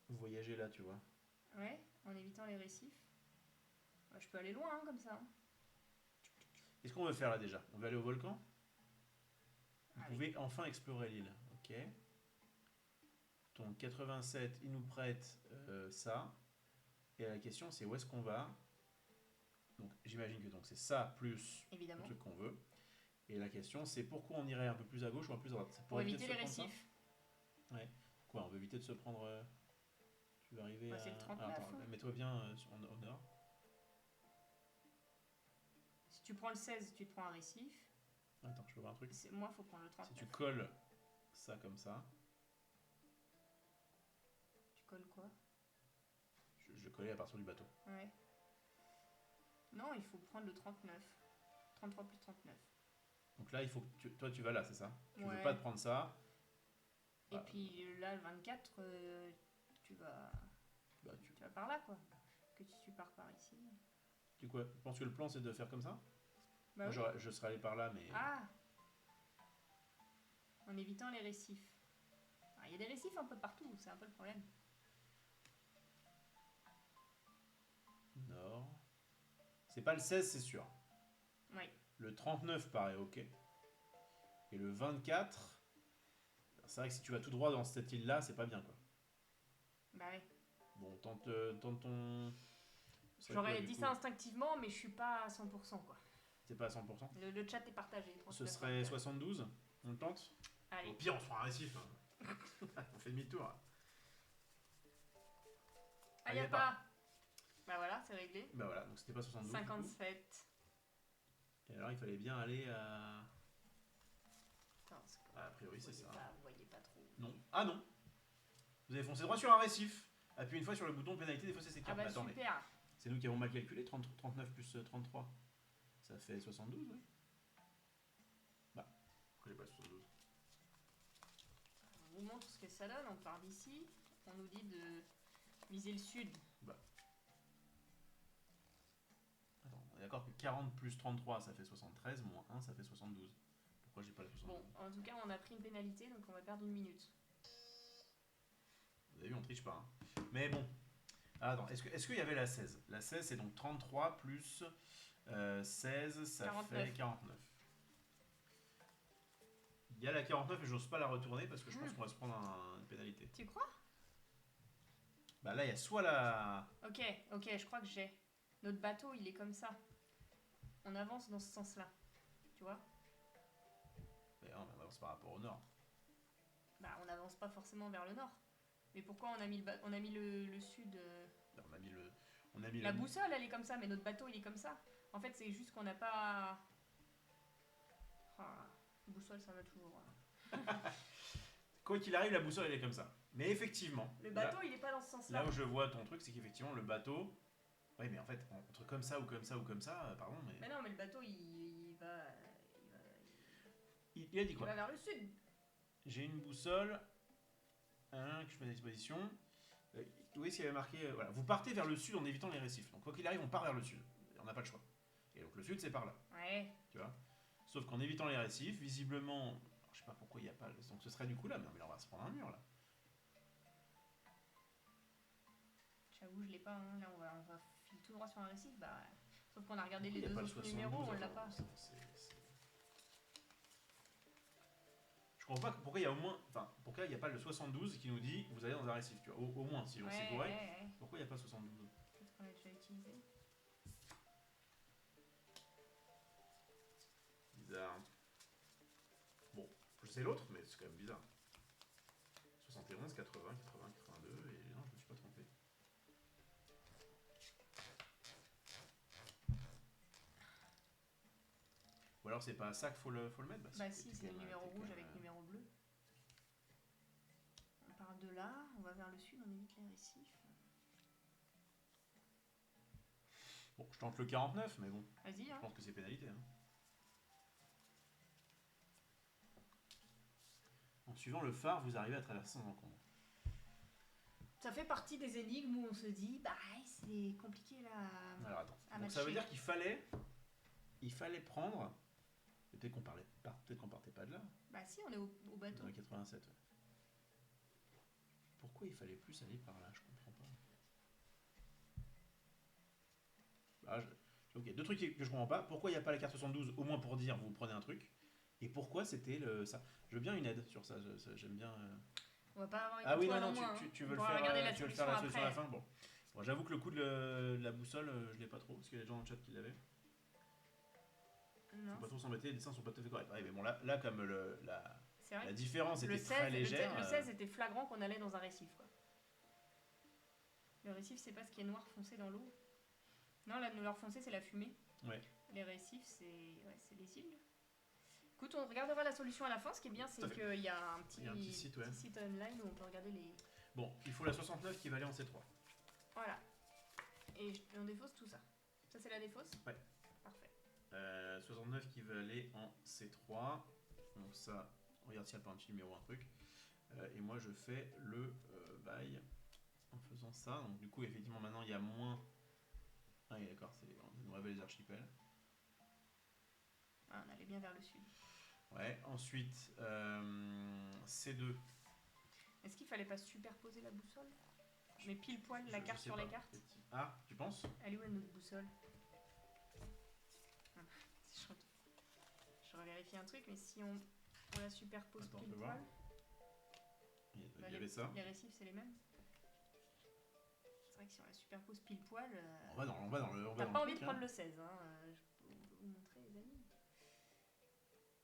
voyager là, tu vois. Ouais, en évitant les récifs. Ouais, je peux aller loin, hein, comme ça. Hein. Qu'est-ce qu'on veut faire là déjà? On veut aller au volcan? Vous Allez. pouvez enfin explorer l'île. Ok. Donc 87, il nous prête ça. Et la question c'est où est-ce qu'on va? Donc j'imagine que donc c'est ça plus le Évidemment. truc qu'on veut. Et la question c'est pourquoi on irait un peu plus à gauche ou un peu plus à droite? C'est Pour éviter de les se prendre ça? récifs. Quoi, on veut éviter de se prendre... Tu vas arriver Bah, à... c'est le 39, Ah, attends, hein. mets-toi bien au nord. Si tu prends le 16, tu te prends un récif. Attends, je peux voir un truc. Moi, il faut prendre le Si 39. tu colles ça comme ça, Tu colles quoi? je collais à partir du bateau. Ouais. Non, il faut prendre le 39. 33 plus 39. Donc là, il faut que toi tu vas là, c'est ça? Tu Ouais. veux pas te prendre ça. Et Bah, puis là, le 24, tu vas par là, quoi. Que tu pars par ici. Tu penses que le plan c'est de faire comme ça? Bah Moi, oui. je serais allé par là, mais Ah, en évitant les récifs. Il y a des récifs un peu partout, c'est un peu le problème. Nord. C'est pas le 16, c'est sûr. Oui. Le 39 paraît ok. Et le 24, c'est vrai que si tu vas tout droit dans cette île-là, c'est pas bien quoi. Bah ouais. Bon, tente ton. J'aurais dit ça instinctivement, mais je suis pas à 100% quoi. T'es pas à 100%. Le chat est partagé. Ce serait 72. On le tente. Allez. Au pire, on se prend un récif. Hein. On fait demi-tour. Ah, y a pas. Bah voilà, c'est réglé. Bah voilà, donc c'était pas 72. 57. Et alors, il fallait bien aller à. Attends, Ah, a priori, c'est ça. Vous voyez pas trop. Non. Ah non. Vous avez foncé droit sur un récif. Appuyez une fois sur le bouton pénalité, des fois c'est ces cartes. Ah bah super. C'est nous qui avons mal calculé. 39 plus 33. Ça fait 72, oui. Bah, pourquoi j'ai pas 72 ? On vous montre ce que ça donne. On part d'ici. On nous dit de viser le sud. Bah. Attends, on est d'accord que 40 plus 33 ça fait 73, moins 1 ça fait 72. Pourquoi j'ai pas la 72 ? Bon, en tout cas, on a pris une pénalité, donc on va perdre 1 minute. Vous avez vu, on triche pas. Hein. Mais bon. Attends, est-ce qu'il y avait la 16 ? La 16, c'est donc 33 plus 16, ça 49. fait 49. Il y a la 49 et j'ose pas la retourner parce que je pense qu'on va se prendre une pénalité. Tu crois ? Bah là, il y a soit la... Ok, je crois que j'ai. Notre bateau, il est comme ça. On avance dans ce sens-là. Tu vois ? Mais non, mais on avance par rapport au nord. Bah, on n'avance pas forcément vers le nord. Mais pourquoi on a mis le sud On a mis La boussole, elle est comme ça, mais notre bateau, il est comme ça. En fait, c'est juste qu'on n'a pas... Ah, boussole, ça va toujours... Quoi qu'il arrive, la boussole, elle est comme ça. Mais effectivement... Le bateau, il est pas dans ce sens-là. Là où je vois ton truc, c'est qu'effectivement, le bateau... Oui, mais en fait, entre comme ça ou comme ça ou comme ça, pardon, mais... Mais non, mais le bateau, il va... Il a dit quoi ? Il va vers le sud. J'ai une boussole que je mets à disposition. Oui, ce qu'il y avait marqué... voilà. Vous partez vers le sud en évitant les récifs. Donc quoi qu'il arrive, on part vers le sud. On n'a pas le choix. Et donc le sud, c'est par là. Ouais. Tu vois ? Sauf qu'en évitant les récifs, visiblement... Alors, je sais pas pourquoi il n'y a pas... Donc ce serait du coup là, mais là, on va se prendre un mur, là. J'avoue, je l'ai pas. Hein. Là, on va filer tout droit sur un récif. Bah, sauf qu'on a regardé les Il y a deux pas le autres 72, numéros, on l'a pas. Je comprends pas pourquoi il y a au moins... Enfin, pourquoi il n'y a pas le 72 qui nous dit vous allez dans un récif, tu vois. Au moins, si on s'est bourré. Ouais. Pourquoi il n'y a pas 72 ? Peut-être qu'on l'a déjà utilisé. Bizarre. Bon, je sais l'autre, mais c'est quand même bizarre. 71, 80, 80, 82, et non, je me suis pas trompé. Ou alors c'est pas à ça qu'il faut le mettre ? Bah si, c'est le numéro rouge avec le numéro bleu. On part de là, on va vers le sud, on évite les récifs. Bon, je tente le 49, mais bon. Vas-y, hein. Je pense que c'est pénalité. Hein. En suivant le phare, vous arrivez à traverser sans encombre. Ça fait partie des énigmes où on se dit, bah c'est compliqué là. Alors attends. Donc ça veut dire qu'il fallait prendre. Peut-être qu'on partait pas de là. Bah si, on est au bateau. Dans le 87. Ouais. Pourquoi il fallait plus aller par là ? Je comprends pas. Ok, deux trucs que je comprends pas. Pourquoi il n'y a pas la carte 72 ? Au moins pour dire vous prenez un truc. Et pourquoi c'était ça ? Je veux bien une aide sur ça. J'aime bien. On va pas avoir une Ah oui, non, moins, tu veux le faire, tu veux faire la solution à la fin. Bon, j'avoue que le coup de la boussole, je l'ai pas trop, parce qu'il y a des gens dans le chat qui l'avaient. Non. Faut pas trop s'embêter, les dessins sont pas tout à fait corrects. Ouais, mais bon, là comme la différence était 16, très légère. Le 16 était flagrant qu'on allait dans un récif, quoi. Le récif, c'est pas ce qui est noir foncé dans l'eau. Non, la noir foncé, c'est la fumée. Ouais. Les récifs, c'est les îles. Écoute, on regardera la solution à la fin. Ce qui est bien, c'est qu'il y a un petit site online où on peut regarder les... Bon, il faut la 69 qui va aller en C3. Voilà. Et on défausse tout ça. Ça, c'est la défausse ? Ouais. Parfait. 69 qui va aller en C3. Donc ça, regarde s'il n'y a pas un petit numéro, un truc. Et moi, je fais le bail en faisant ça. Donc du coup, effectivement, maintenant, il y a moins... Ah oui, d'accord, on nous révèle les archipels. Ah, on allait bien vers le sud. Ouais, ensuite, C2. Est-ce qu'il fallait pas superposer la boussole? Mais pile poil la Je carte sais sur pas. les cartes? Ah, tu penses? Elle est où notre boussole? Ah, je, je revérifie un truc, mais si on la superpose Attends, on pile peut voir. poil, Il y avait ça. les récifs c'est les mêmes. C'est vrai que si on la superpose pile poil. On va dans le. T'as pas envie de prendre le 16, hein. Je peux vous montrer, les amis.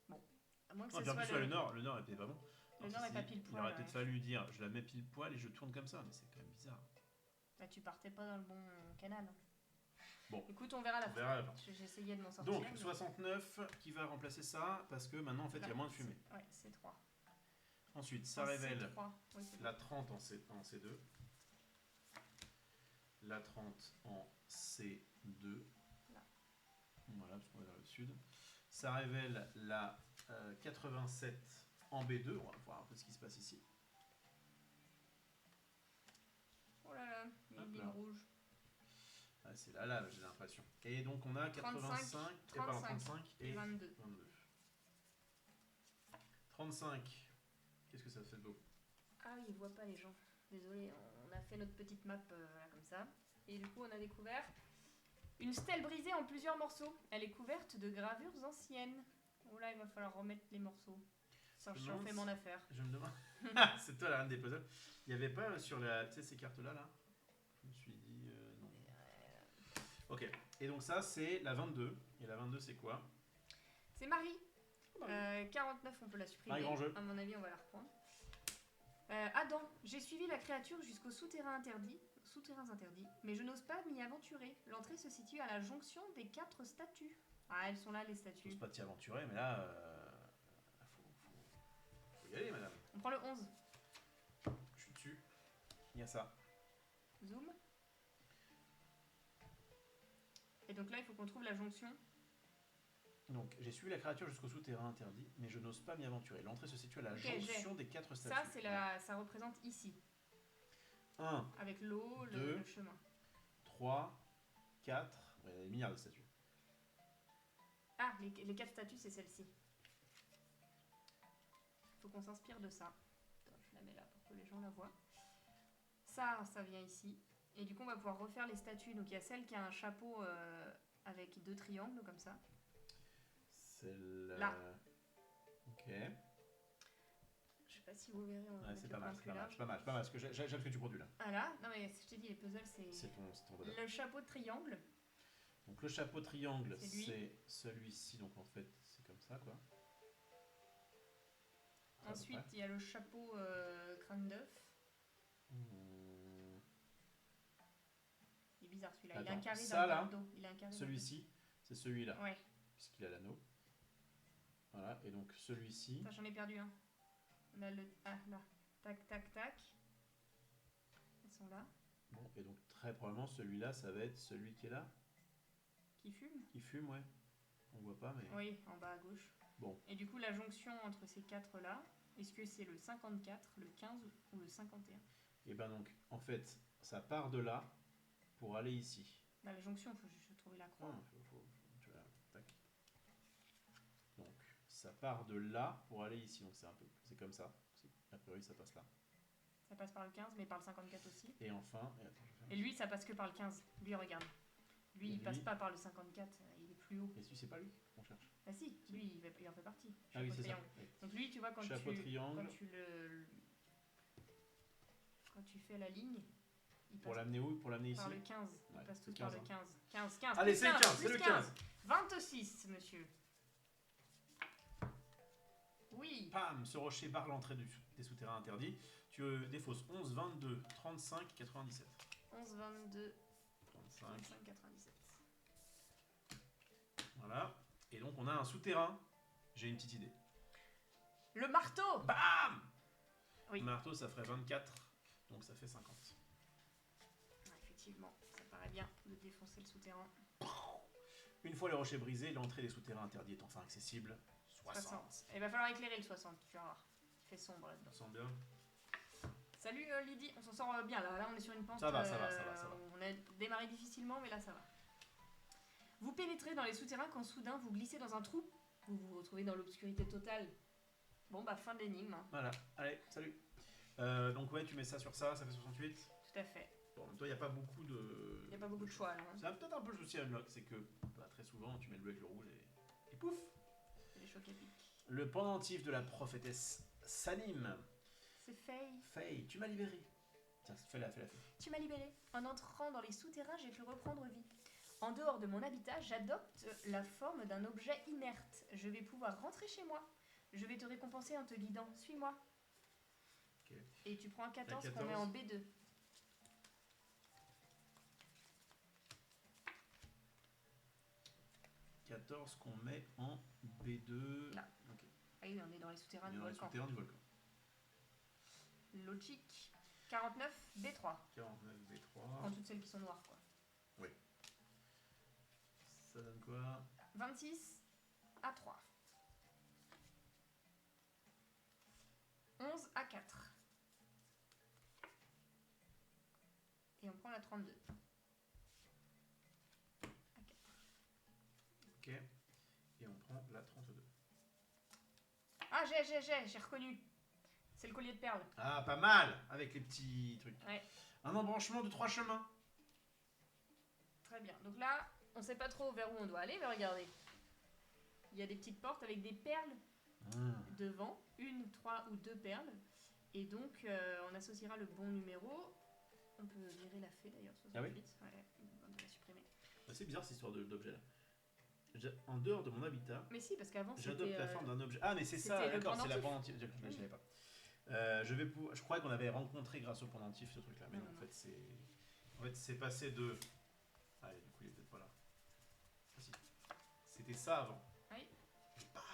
Bon, à moins que Non, ce puis en soit plus, le nord était pas bon. le nord est pas pile Il poil. aurait Ouais. peut-être fallu dire je la mets pile poil et je tourne comme ça, mais c'est quand même bizarre. Bah, tu partais pas dans le bon canal. Bon. Écoute, on verra la On verra la fin. fin. J'essayais de m'en sortir. Donc mais- 69 qui va remplacer ça parce que maintenant en fait il y a moins de fumée. Ouais, c'est 3. Ensuite ça révèle 3. Oui, c'est la 30 en C2, la 30 en C2, Là. voilà parce qu'on va vers le sud. Ça révèle la 87 en B2, on va voir un peu ce qui se passe ici. Oh là là, il y a une Hop ligne là. rouge. Ah, c'est là j'ai l'impression. Et donc on a 85, 35 et 22. 22. 35, qu'est-ce que ça fait de beau? Ah oui, ils voient pas les gens. Désolé, on a fait notre petite map là, comme ça. Et du coup, on a découvert une stèle brisée en plusieurs morceaux. Elle est couverte de gravures anciennes. Oh là, il va falloir remettre les morceaux. Ça, je fais mon affaire. Je me demande. C'est toi la reine des puzzles. Il n'y avait pas sur la, tu sais, ces cartes-là, là? Je me suis dit non. Ok. Et donc ça, c'est la 22. Et la 22, c'est quoi? C'est Marie. 49, on peut la supprimer. Marie Grandjeu. À mon avis, on va la reprendre. Adam, j'ai suivi la créature jusqu'aux souterrains interdits, mais je n'ose pas m'y aventurer. L'entrée se situe à la jonction des 4 statues. Ah, elles sont là, les Je statues. n'ose pas t'y aventurer, mais là, faut y aller, madame. On prend le 11. Je suis dessus. Il y a ça. Zoom. Et donc là, il faut qu'on trouve la jonction. Donc, j'ai suivi la créature jusqu'au souterrain interdit, mais je n'ose pas m'y aventurer. L'entrée se situe à la jonction des 4 statues. Ça, c'est la, ça représente ici. 1, Avec l'eau, Deux. le chemin. 3, 4. Ouais, il y a des milliards de statues. Ah, les 4 statues, c'est celle-ci. Faut qu'on s'inspire de ça. Attends, je la mets là pour que les gens la voient. Ça vient ici. Et du coup, on va pouvoir refaire les statues. Donc, il y a celle qui a un chapeau avec 2 triangles, comme ça. Celle-là. Là. Ok. Je sais pas si vous verrez. On va Ouais, mettre c'est le pas mal, plan c'est plus pas mal, large. c'est pas mal, c'est pas mal. Parce que j'aime ce que tu produis là. Ah là, non mais je t'ai dit, les puzzles, c'est C'est ton bonheur. le chapeau de triangle. Donc le chapeau triangle, C'est lui. c'est celui-ci. Donc en fait, c'est comme ça quoi. Ça, à peu Ensuite, près. il y a le chapeau crâne d'œuf. Il est bizarre celui-là. Il a un Attends, carré ça, dans là, le dos. Il a un carré dans le Celui-ci, c'est celui-là. dos. Ouais. Puisqu'il a l'anneau. Voilà, et donc celui-ci. Attends, j'en ai perdu un. On a le... Ah, là. Tac, tac, tac. Elles sont là. Bon, et donc très probablement celui-là, ça va être celui qui est là, Qui fument. qui fume, ouais. On voit pas, mais. Oui, en bas à gauche. Bon. Et du coup, la jonction entre ces 4-là, est-ce que c'est le 54, le 15 ou le 51? Et ben donc, en fait, ça part de là pour aller ici. Bah, la jonction, il faut juste trouver la croix. Ah, tu vois, tac. Donc, ça part de là pour aller ici. Donc c'est comme ça. A priori, ça passe là. Ça passe par le 15, mais par le 54 aussi. Et enfin, et attends, je vais faire- Et lui, ça passe que par le 15. Lui, regarde. Lui, Et il passe lui- pas par le 54, il est plus haut. Et si c'est pas lui qu'on cherche. Ah si, lui, il en fait partie. Ah oui, Chapeau c'est ça. triangle. Oui. Donc lui, tu vois, quand Chapeau tu triangle. quand tu fais la ligne, il Pour passe l'amener où? Pour l'amener ici. par le 15. Ouais, Il passe c'est tous par 15, le hein. 15. 15. Allez, plus c'est le 15, c'est plus le 15. 26, monsieur. Oui. Pam, ce rocher barre l'entrée des souterrains interdits. Tu défausses 11, 22, 35, 97. 11, 22, 35. 35, 97. Voilà. Et donc on a un souterrain. J'ai une petite idée. Le marteau. Bam! Oui. Marteau, ça ferait 24. Donc ça fait 50. Ah, effectivement, ça paraît bien de défoncer le souterrain. Une fois le rocher brisé, l'entrée des souterrains interdits est enfin accessible. 60. Il va falloir éclairer le 60, tu vas voir. Il fait sombre là-dedans. Ça sent bien. Salut Lydie, on s'en sort bien là. Là, on est sur une pente. Ça va, ça va. On a démarré difficilement, mais là, ça va. Vous pénétrez dans les souterrains quand soudain vous glissez dans un trou. vous vous retrouvez dans l'obscurité totale. Bon, bah, fin de l'énigme. Hein. Voilà, allez, salut. Donc ouais, tu mets ça sur ça, ça fait 68. Tout à fait. Bon, en même temps, il n'y a pas beaucoup de... Il n'y a pas beaucoup de choix, là. Hein. C'est peut-être un peu le souci à Unlock, c'est que bah, très souvent, tu mets le bleu avec le rouge et pouf. C'est des chocs épiques. Le pendentif de la prophétesse s'anime. C'est Faye. Faye, tu m'as libéré. Tiens, fais-la. Tu m'as libéré. En entrant dans les souterrains, j'ai pu reprendre vie. En dehors de mon habitat, j'adopte la forme d'un objet inerte. Je vais pouvoir rentrer chez moi. Je vais te récompenser en te guidant. Suis-moi. Ok. Et tu prends un 14 14. qu'on met en B2. 14 qu'on met en B2. Là. Ok. Ah oui, on est dans les souterrains On est du dans les volcan. souterrains du volcan. Logique. 49 B3. 49 B3. Prends toutes celles qui sont noires, quoi. Oui. Ça donne quoi? 26 A3. 11 A4. Et on prend la 32. Ok. Et on prend la 32. Ah, j'ai reconnu. C'est le collier de perles. Ah, pas mal. Avec les petits trucs. Ouais. Un embranchement de 3 chemins. Très bien. Donc là, on sait pas trop vers où on doit aller, mais regardez. Il y a des petites portes avec des perles devant. 1, 3 ou 2 perles. Et donc, on associera le bon numéro. On peut virer la fée d'ailleurs, 68. Ah oui Ouais, on va la supprimer. C'est bizarre cette histoire d'objet là. En dehors de mon habitat, Mais si, parce qu'avant c'était... j'adopte la forme d'un objet. Ah, mais c'est ça, c'était le d'accord, c'est la pendentif. pendentif. Je ne Oui. savais pas. Je croyais qu'on avait rencontré grâce au pendentif ce truc là, mais Non, non, non. en fait c'est passé de. Ah, du coup il est peut-être pas là. Ah, si. C'était ça avant. Oui. Et paf.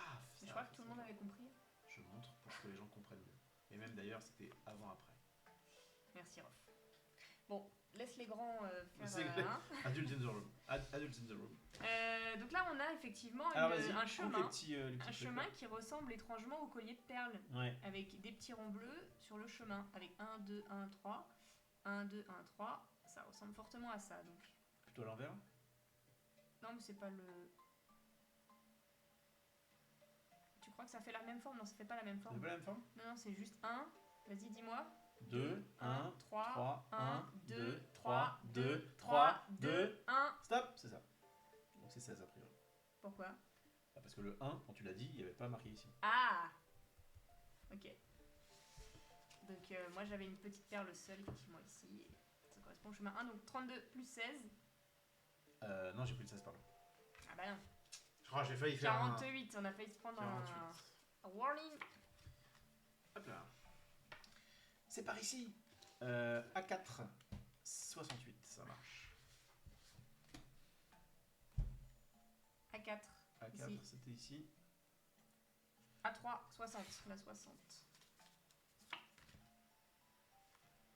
Mais je crois que tout le monde avait compris. Je montre pour que les gens comprennent mieux. Et même d'ailleurs c'était avant-après. Merci, Rof. Bon, laisse les grands C'est faire... hein. Adult in the room. Adult in the room. Donc là, on a effectivement Alors vas-y, un coupe chemin. les petits Un trucs, chemin là. qui ressemble étrangement au collier de perles. Ouais. Avec des petits ronds bleus sur le chemin. Avec 1, 2, 1, 3. 1, 2, 1, 3. Ça ressemble fortement à ça. Donc. Plutôt à l'envers. Non, mais c'est pas le... Tu crois que ça fait la même forme? Non, ça fait pas la même C'est forme. pas la même forme? Non, non, c'est juste 1. Vas-y, dis-moi. 2, 1, 3, 3, 1, 2, 3, 2, 2, 3, 3, 2, 2. 1. Stop, c'est ça. Donc c'est 16 a priori. Pourquoi? Ah, parce que le 1, quand tu l'as dit, il n'y avait pas marqué ici. Ah! Ok. Donc moi j'avais une petite perle seule effectivement ici. Ça correspond au chemin 1, donc 32 plus 16. Non, j'ai pris le 16 par là. Ah bah non. Je crois que j'ai failli faire 48, on a failli se prendre 48. un warning. Hop là. C'est par ici. A4, 68, ça marche. A4. A4, Ici. c'était ici. A3, 60. La 60.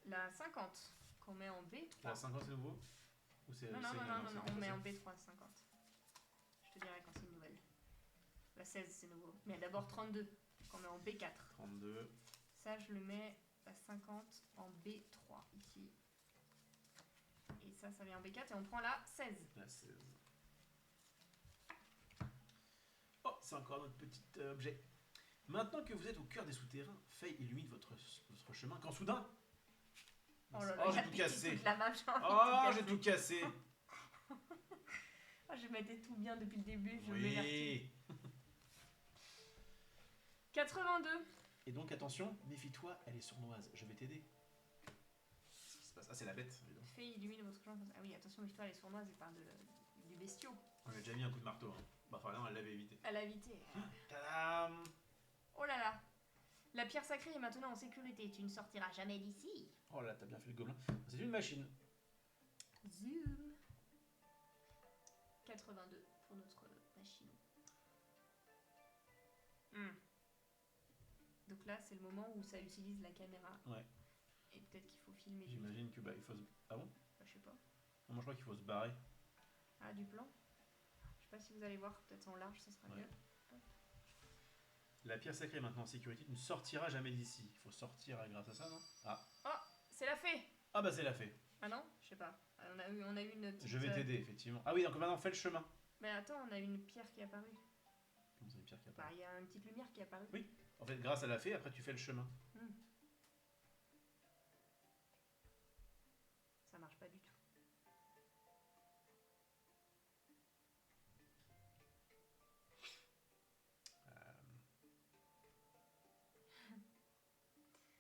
La 50 qu'on met en B3. La 50, c'est nouveau? Ou c'est, Non, c'est- on met en B3 50. Je te dirai quand c'est une nouvelle. La 16 c'est nouveau. Mais d'abord 32 qu'on met en B4. 32. Ça je le mets la 50 en B3 ici. Et ça vient en B4 et on prend la 16. La 16. Oh, c'est encore notre petit objet. Maintenant que vous êtes au cœur des souterrains, Faye illumine votre chemin quand soudain... Oh là là, Oh, il j'ai a tout piqué cassé. toute la map, j'ai envie de Oh, j'ai tout tout cassé. Oh, je mettais tout bien depuis le début, je m'évertue. Oui. 82. Et donc attention, méfie-toi, elle est sournoise. Je vais t'aider. Qu'est-ce qui se passe? Ah, c'est la bête, évidemment. Faye illumine votre champ. Ah oui, attention, méfie-toi, elle est sournoise et parle du bestiau. On lui a déjà mis un coup de marteau. Hein. Bah, enfin, non, elle l'avait évité. Elle a évité. Tadam! Oh là là. La pierre sacrée est maintenant en sécurité. Tu ne sortiras jamais d'ici. Oh là, t'as bien fait le gobelin. C'est une machine. Zoom. 82 pour notre machine. Donc là, c'est le moment où ça utilise la caméra. Ouais. Et peut-être qu'il faut filmer. J'imagine que bah il faut se... Ah bon? Bah, je sais pas. Non, moi je crois qu'il faut se barrer. Ah, du plan. Je sais pas si vous allez voir, peut-être en large, ça sera Ouais. mieux. La pierre sacrée est maintenant en sécurité. Tu ne sortiras jamais d'ici. Il faut sortir grâce à ça, non? Ah. Oh, c'est la fée. Ah bah c'est la fée. Ah non? Je sais pas. On a eu une petite... Je vais t'aider, effectivement. Ah oui, donc maintenant fais le chemin. Mais attends, on a une pierre qui est apparue. Comment ça, une pierre qui Bah, apparaît? il y a une petite lumière qui est apparue. Oui. En fait, grâce à la fée, après tu fais le chemin. Hmm. Ça marche pas du tout.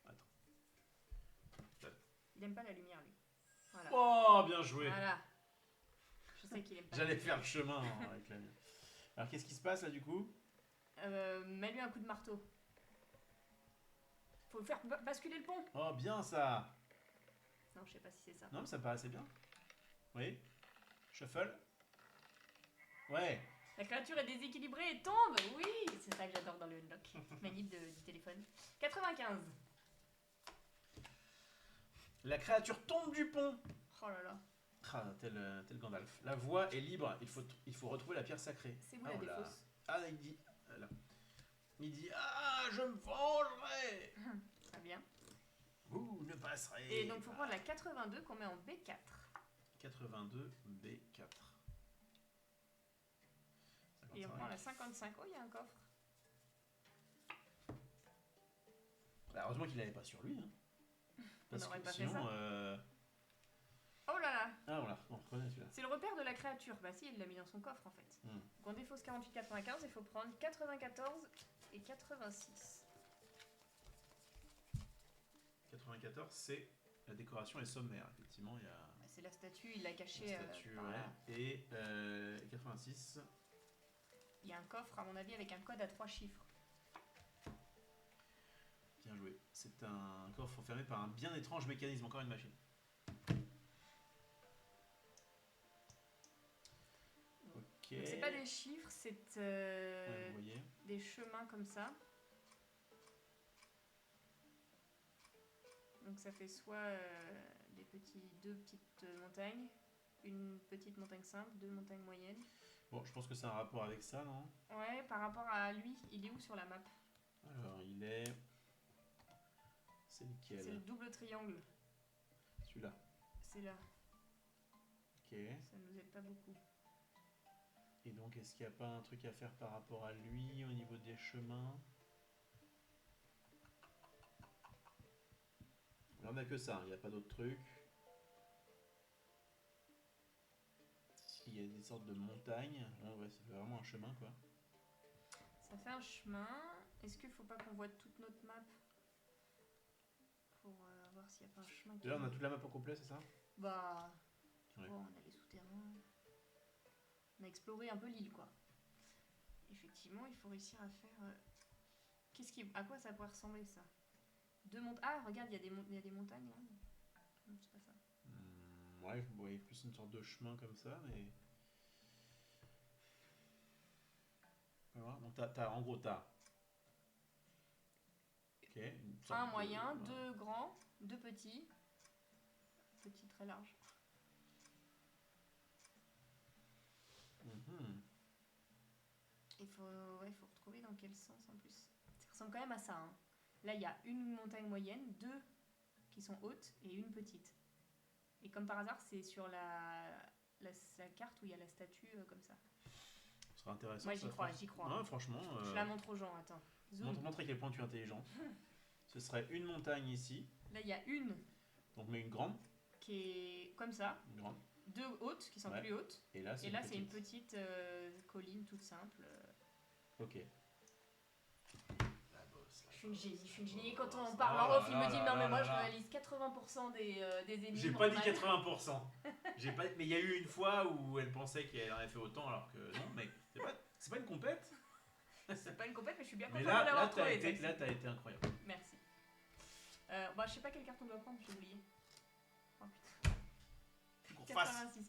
Attends. Il aime pas la lumière, lui. Voilà. Oh, bien joué. Voilà. Je sais qu'il aime pas. J'allais la faire lumière. le chemin hein, avec la mienne. Alors, qu'est-ce qui se passe là du coup? Mets-lui un coup de marteau. Faut faire basculer le pont. Oh, bien ça. Non, je sais pas si c'est ça. Non, mais ça me paraît assez bien. Oui. Shuffle. Ouais. La créature est déséquilibrée et tombe. Oui, c'est ça que j'adore dans le unlock. Manip du téléphone. 95. La créature tombe du pont. Oh là là. Ah, tel Gandalf. La voie est libre. Il faut retrouver la pierre sacrée. C'est où Ah, la oh là. défausse? Ah, il dit. Là. Il dit ah, je me vengerai. Très bien. Vous ne passerez. Et donc, faut prendre la 82 qu'on met en B4. 82 B4. Et on 55. prend la 55. Oh, il y a un coffre. Bah, heureusement qu'il l'avait pas sur lui. Hein. Parce n'aurait que pas fait sinon. ça. Oh là là. Ah, on reconnaît celui-là. C'est le repère de la créature. Bah si, il l'a mis dans son coffre en fait. Hmm. Donc on défausse 48-95, il faut prendre 94 et 86. 94, c'est la décoration est sommaire. Effectivement, il y a Bah, c'est la statue, il l'a cachée. la statue. par Ouais. là. Et 86. Il y a un coffre à mon avis avec un code à 3 chiffres. Bien joué. C'est un coffre fermé par un bien étrange mécanisme. Encore une machine. Ok. Donc c'est pas des chiffres, c'est Ouais, vous voyez. des chemins comme ça. Donc ça fait soit deux petites montagnes, une petite montagne simple, deux montagnes moyennes. Bon, je pense que c'est un rapport avec ça, non? Ouais, par rapport à lui, il est où sur la map? Alors, il est. C'est lequel? C'est le double triangle. Celui-là. C'est là. Ok. Ça nous aide pas beaucoup. Et donc, est-ce qu'il n'y a pas un truc à faire par rapport à lui au niveau des chemins? Alors, on n'a que ça, il n'y a pas d'autres trucs. Il y a des sortes de montagnes. Ah ouais, ça fait vraiment un chemin, quoi. Ça fait un chemin. Est-ce qu'il faut pas qu'on voit toute notre map pour voir s'il n'y a pas un chemin qui... Déjà, on a toute la map au complet, c'est ça? Bah... Ouais. Oh, on a les souterrains. On a exploré un peu l'île, quoi. Effectivement, il faut réussir à faire... À quoi ça pourrait ressembler, ça? Ah, regarde, il y a des montagnes, là. Non, c'est pas ça. Ouais, je voyais plus une sorte de chemin comme ça, mais... Voilà. Donc, en gros, t'as... Ok. Une sorte Un de- moyen, voilà. deux grands, deux petits. Petit très large. Mhm. Faut retrouver dans quel sens en plus. Ça ressemble quand même à ça. Hein. Là, il y a une montagne moyenne, deux qui sont hautes et une petite. Et comme par hasard, c'est sur la carte où il y a la statue comme ça. Ce sera intéressant. Moi, ça, j'y crois. Ouais, franchement. Je la montre aux gens, attends. Zoom. Montre à quel point tu es intelligent. Ce serait une montagne ici. Là, il y a une Donc, mais une grande. qui est comme ça. Une grande. Deux hautes qui sont Ouais. plus hautes. Et là, Et là, c'est une petite colline toute simple. Ok. Je suis une génie. Et quand on parle en off, il me dit non, mais moi, je réalise 80% des énigmes. J'ai pas dit normales. 80%. Mais il y a eu une fois où elle pensait qu'elle en avait fait autant alors que non, mais c'est pas une compète. C'est pas une compète, mais je suis bien Mais contente de là, l'avoir t'as trouvé. été, celle-ci. là, t'as été incroyable. Merci. Je sais pas quelle carte on doit prendre, j'ai oublié. Oh putain. Faut qu'on fasse. 86.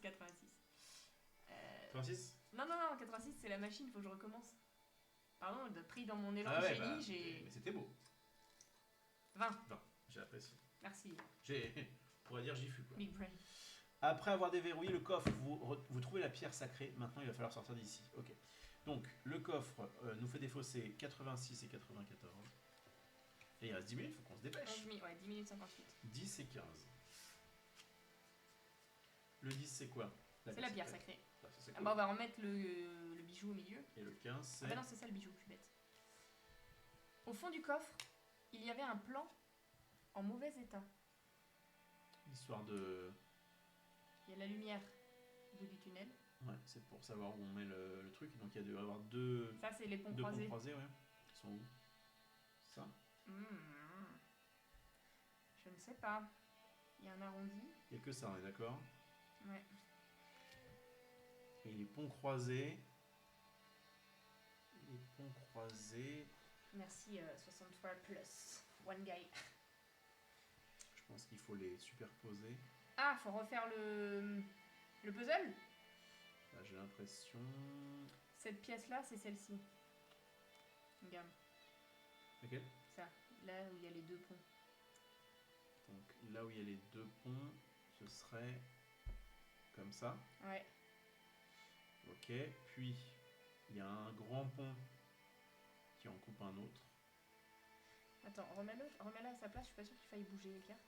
36. Non, 86, c'est la machine, faut que je recommence. Pardon, pris dans mon élan Ah de ouais, génie, bah, j'ai mais c'était beau. 20. J'ai apprécié. Merci, On pourrait dire j'y fus quoi. Big Brain. Après avoir déverrouillé le coffre, vous trouvez la pierre sacrée. Maintenant, il va falloir sortir d'ici. Ok. Donc, le coffre nous fait défausser 86 et 94. Et il reste 10 minutes, il faut qu'on se dépêche. 10 minutes 58. 10 et 15. Le 10, c'est quoi? C'est la pierre sacrée. Ah, ça, c'est Ah cool. bah on va remettre le bijou au milieu. Et le 15, c'est... Ah bah non, c'est ça le bijou, je suis bête. Au fond du coffre, il y avait un plan en mauvais état. Histoire de... Il y a la lumière au bout du tunnel. Ouais, c'est pour savoir où on met le truc. Donc il y a dû avoir deux Ça, c'est les ponts ponts croisés. croisés, ouais. Ils sont où? Ça? Hmm. Je ne sais pas. Il y a un arrondi. Il n'y a que ça, on est d'accord. Ouais. Et les ponts croisés... Les ponts croisés... Merci 63 plus. One guy. Je pense qu'il faut les superposer. Ah, faut refaire le puzzle. Là, j'ai l'impression... Cette pièce-là, c'est celle-ci. Regarde. Laquelle? Ça, là où il y a les deux ponts. Donc là où il y a les deux ponts, ce serait comme ça. Ouais. Ok, puis il y a un grand pont qui en coupe un autre. Attends, remets-la à sa place, je suis pas sûre qu'il faille bouger les cartes.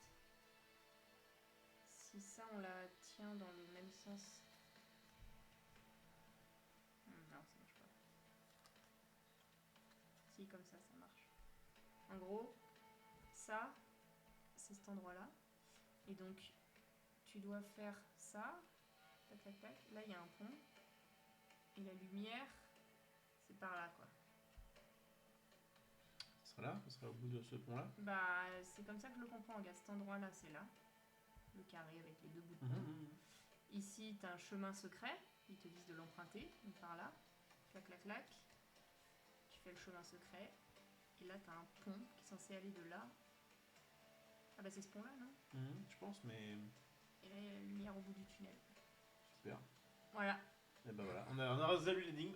Si ça, on la tient dans le même sens. Non, ça marche pas. Si, comme ça marche. En gros, ça, c'est cet endroit-là. Et donc, tu dois faire ça. Tac, tac, tac. Là, il y a un pont. Et la lumière, c'est par là, quoi. Ce sera là? Ce sera au bout de ce pont-là? Bah, c'est comme ça que je le comprends. Regarde, cet endroit-là, c'est là. Le carré avec les deux bouts de pont. Ici, tu as un chemin secret. Ils te disent de l'emprunter. Donc par là. Clac, clac, clac. Tu fais le chemin secret. Et là, tu as un pont qui est censé aller de là. Ah bah c'est ce pont-là, non? Je pense, mais... Et là, il y a la lumière au bout du tunnel. Super. Voilà. Et ben voilà, on a résolu l'énigme.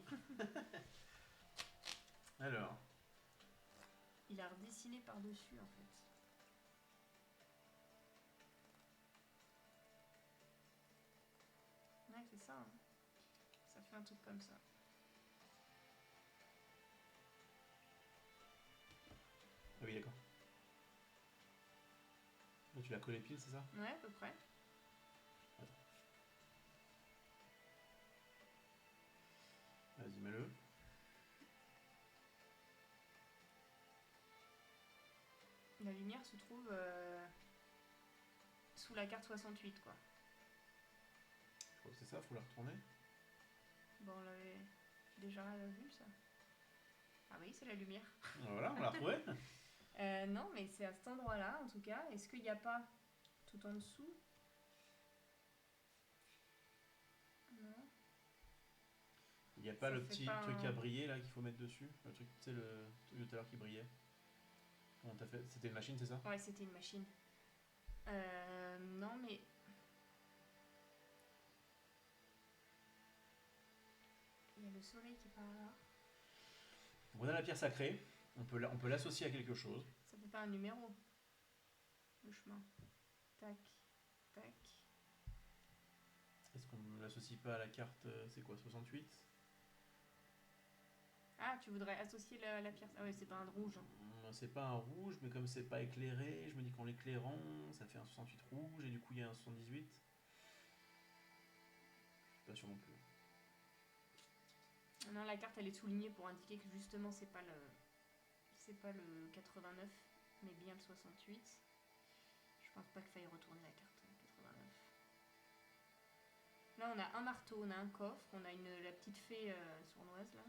Alors... Il a redessiné par-dessus, en fait. Ouais, c'est ça. Hein. Ça fait un truc comme ça. Ah oui, d'accord. Là, tu l'as collé pile, c'est ça? Ouais, à peu près. Vas-y, mets-le. La lumière se trouve sous la carte 68, quoi. Je crois que c'est ça, faut la retourner. Bon, on l'avait déjà vu, ça. Ah oui, c'est la lumière. Voilà, on l'a retrouvé. Non, mais c'est à cet endroit-là, en tout cas. Est-ce qu'il n'y a pas tout en dessous? Non. Il n'y a pas Ça le fait petit pas truc un- à briller là qu'il faut mettre dessus? Le truc, tu sais, le truc de tout à l'heure qui brillait. Comment t'as fait? C'était une machine, c'est ça? Ouais, c'était une machine. Non, mais... Il y a le soleil qui est par là. On a la pierre sacrée, on peut l'associer à quelque chose. Ça fait pas un numéro. Le chemin. Tac, tac. Est-ce qu'on ne l'associe pas à la carte, c'est quoi, 68? Ah, tu voudrais associer la pierre... Ah ouais, c'est pas un rouge. Hein. C'est pas un rouge, mais comme c'est pas éclairé, je me dis qu'en l'éclairant, ça fait un 68 rouge, et du coup il y a un 78. Je suis pas sûr non plus. Non, la carte, elle est soulignée pour indiquer que justement, c'est pas le... C'est pas le 89, mais bien le 68. Je pense pas qu'il faille retourner la carte 89. Là, on a un marteau, on a un coffre, on a la petite fée sournoise, là.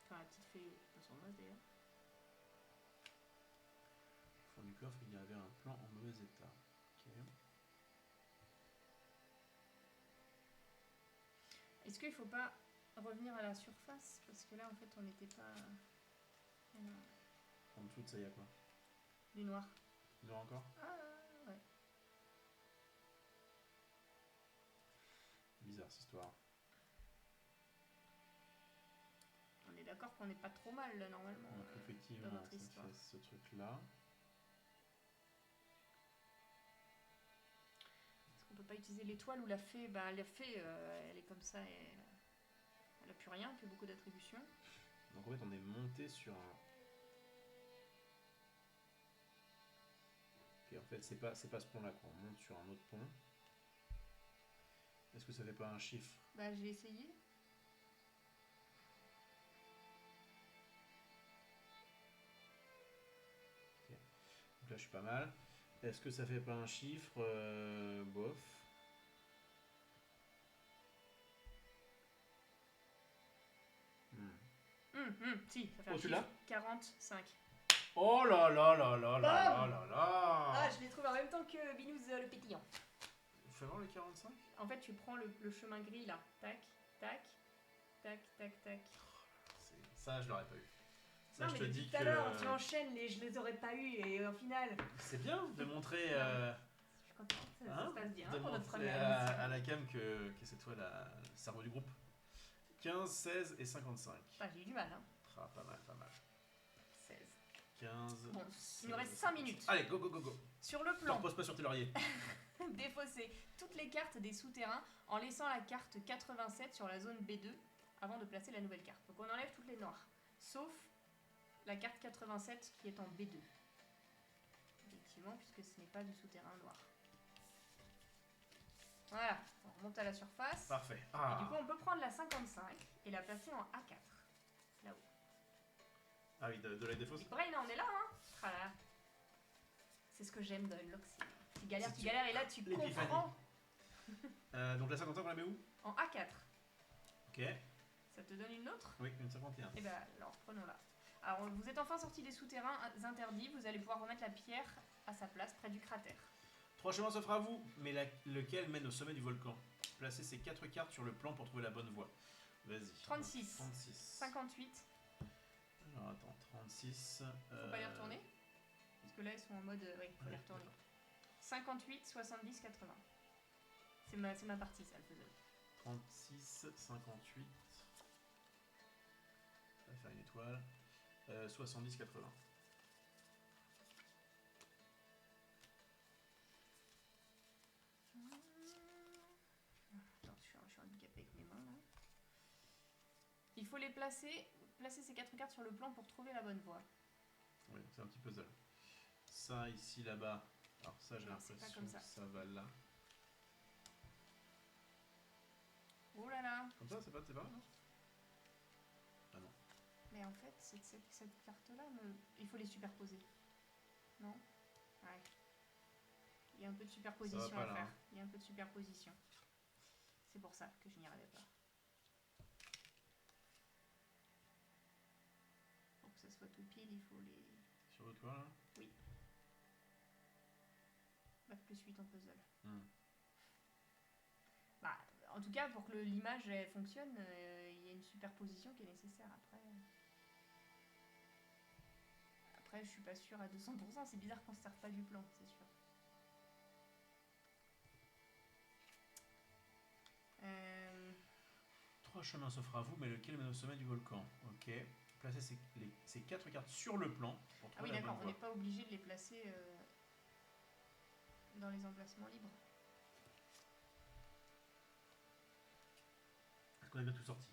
Enfin, la petite fée, pas sournoise d'ailleurs. Au fond du coffre, il y avait un plan en mauvais état. Ok. Est-ce qu'il faut pas revenir à la surface? Parce que là, en fait, on n'était pas... Non. En dessous de ça, il y a quoi? Du noir. Il y en aura encore? Ah, ouais. Bizarre cette histoire. On est d'accord qu'on n'est pas trop mal, là, normalement. Donc dans effectivement, notre ça histoire. fait ce truc-là. Est-ce qu'on peut pas utiliser l'étoile ou la fée? Bah, la fée, elle est comme ça et elle a plus rien, elle fait beaucoup d'attributions. Donc en fait, on est monté sur un... Ok, en fait, c'est pas ce pont-là, quoi. On monte sur un autre pont. Est-ce Est-ce que ça fait pas un chiffre? Bah, j'ai essayé. Donc là, je suis pas mal. Est-ce que ça fait pas un chiffre? Bof. Si, ça fait Oh, un tu chiffre. l'as 45. Oh là là là là là là là Ah, là! je l'ai trouvé en même temps que Binous le pétillant. Fais voir le 45? En fait, tu prends le chemin gris là. Tac, tac, tac, tac, tac. Ça, je l'aurais pas eu. Ça, Non, je mais te depuis dis tout à que l'heure, tu enchaînes, je les aurais pas eu et au final. c'est bien de montrer, Je suis contente, ça se passe bien de pour notre montrer première à émission. la cam que c'est toi le cerveau du groupe. 15, 16 et 55. Enfin, j'ai eu du mal, hein. Ah, pas mal, pas mal. 16. 15. Bon, 16, il nous reste 5 minutes. Allez, go, go, go, go. Sur le Ne plan, repose pas sur tes lauriers. défausser toutes les cartes des souterrains en laissant la carte 87 sur la zone B2 avant de placer la nouvelle carte. Donc on enlève toutes les noires, sauf la carte 87 qui est en B2. Effectivement, puisque ce n'est pas du souterrain noir. Voilà, on remonte à la surface. Parfait. Et du coup, on peut prendre la 55 et la placer en A4. Là-haut. Ah oui, de la défausse. Big Brain, on est là, hein. Voilà. C'est ce que j'aime dans Unlock. Tu galères, Si tu tu- galères, et là tu L'épiphanie. comprends. Donc la 55, on la met où? En A4. Ok. Ça te donne une autre? Oui, une 51. Et ben alors, prenons-la. Alors, vous êtes enfin sorti des souterrains interdits. Vous allez pouvoir remettre la pierre à sa place près du cratère. 3 chemins s'offrent à vous, mais lequel mène au sommet du volcan? Placez ces 4 cartes sur le plan pour trouver la bonne voie. Vas-y. 36. 36. 58. Alors attends, 36. Faut pas y retourner? Parce que là, ils sont en mode. Oui, faut y Ouais, retourner. d'accord. 58, 70, 80. C'est ma partie, ça, le puzzle. 36, 58. Ça va faire une étoile. 70, 80. Attends, je suis handicapée avec mes mains là. Il faut les placer ces 4 cartes sur le plan pour trouver la bonne voie. Oui, c'est un petit puzzle. Ça, ici, là-bas. Alors ça, j'ai Non, c'est l'impression pas comme que ça. ça va là. Oh là là. Comme ça, c'est pas non? Ah non. Mais en fait, cette carte-là, il faut les superposer. Non? Ouais. Il y a un peu de superposition pas, à là, faire. hein. Il y a un peu de superposition. C'est pour ça que je n'y arrivais pas. Pour que ça soit tout pile, il faut les... Sur le toit, là? Oui. Bac plus 8 en puzzle. Bah, en tout cas, pour que l'image fonctionne, il y a une superposition qui est nécessaire. Après, je suis pas sûre à 200%. C'est bizarre qu'on se serve pas du plan, c'est sûr. Trois chemins s'offrent à vous, mais lequel mène au sommet du volcan? Ok. Placez ces 4 cartes sur le plan pour Ah oui, trouver la d'accord, bonne on n'est voie. pas obligé de les placer dans les emplacements libres. Est-ce qu'on a bien tout sorti?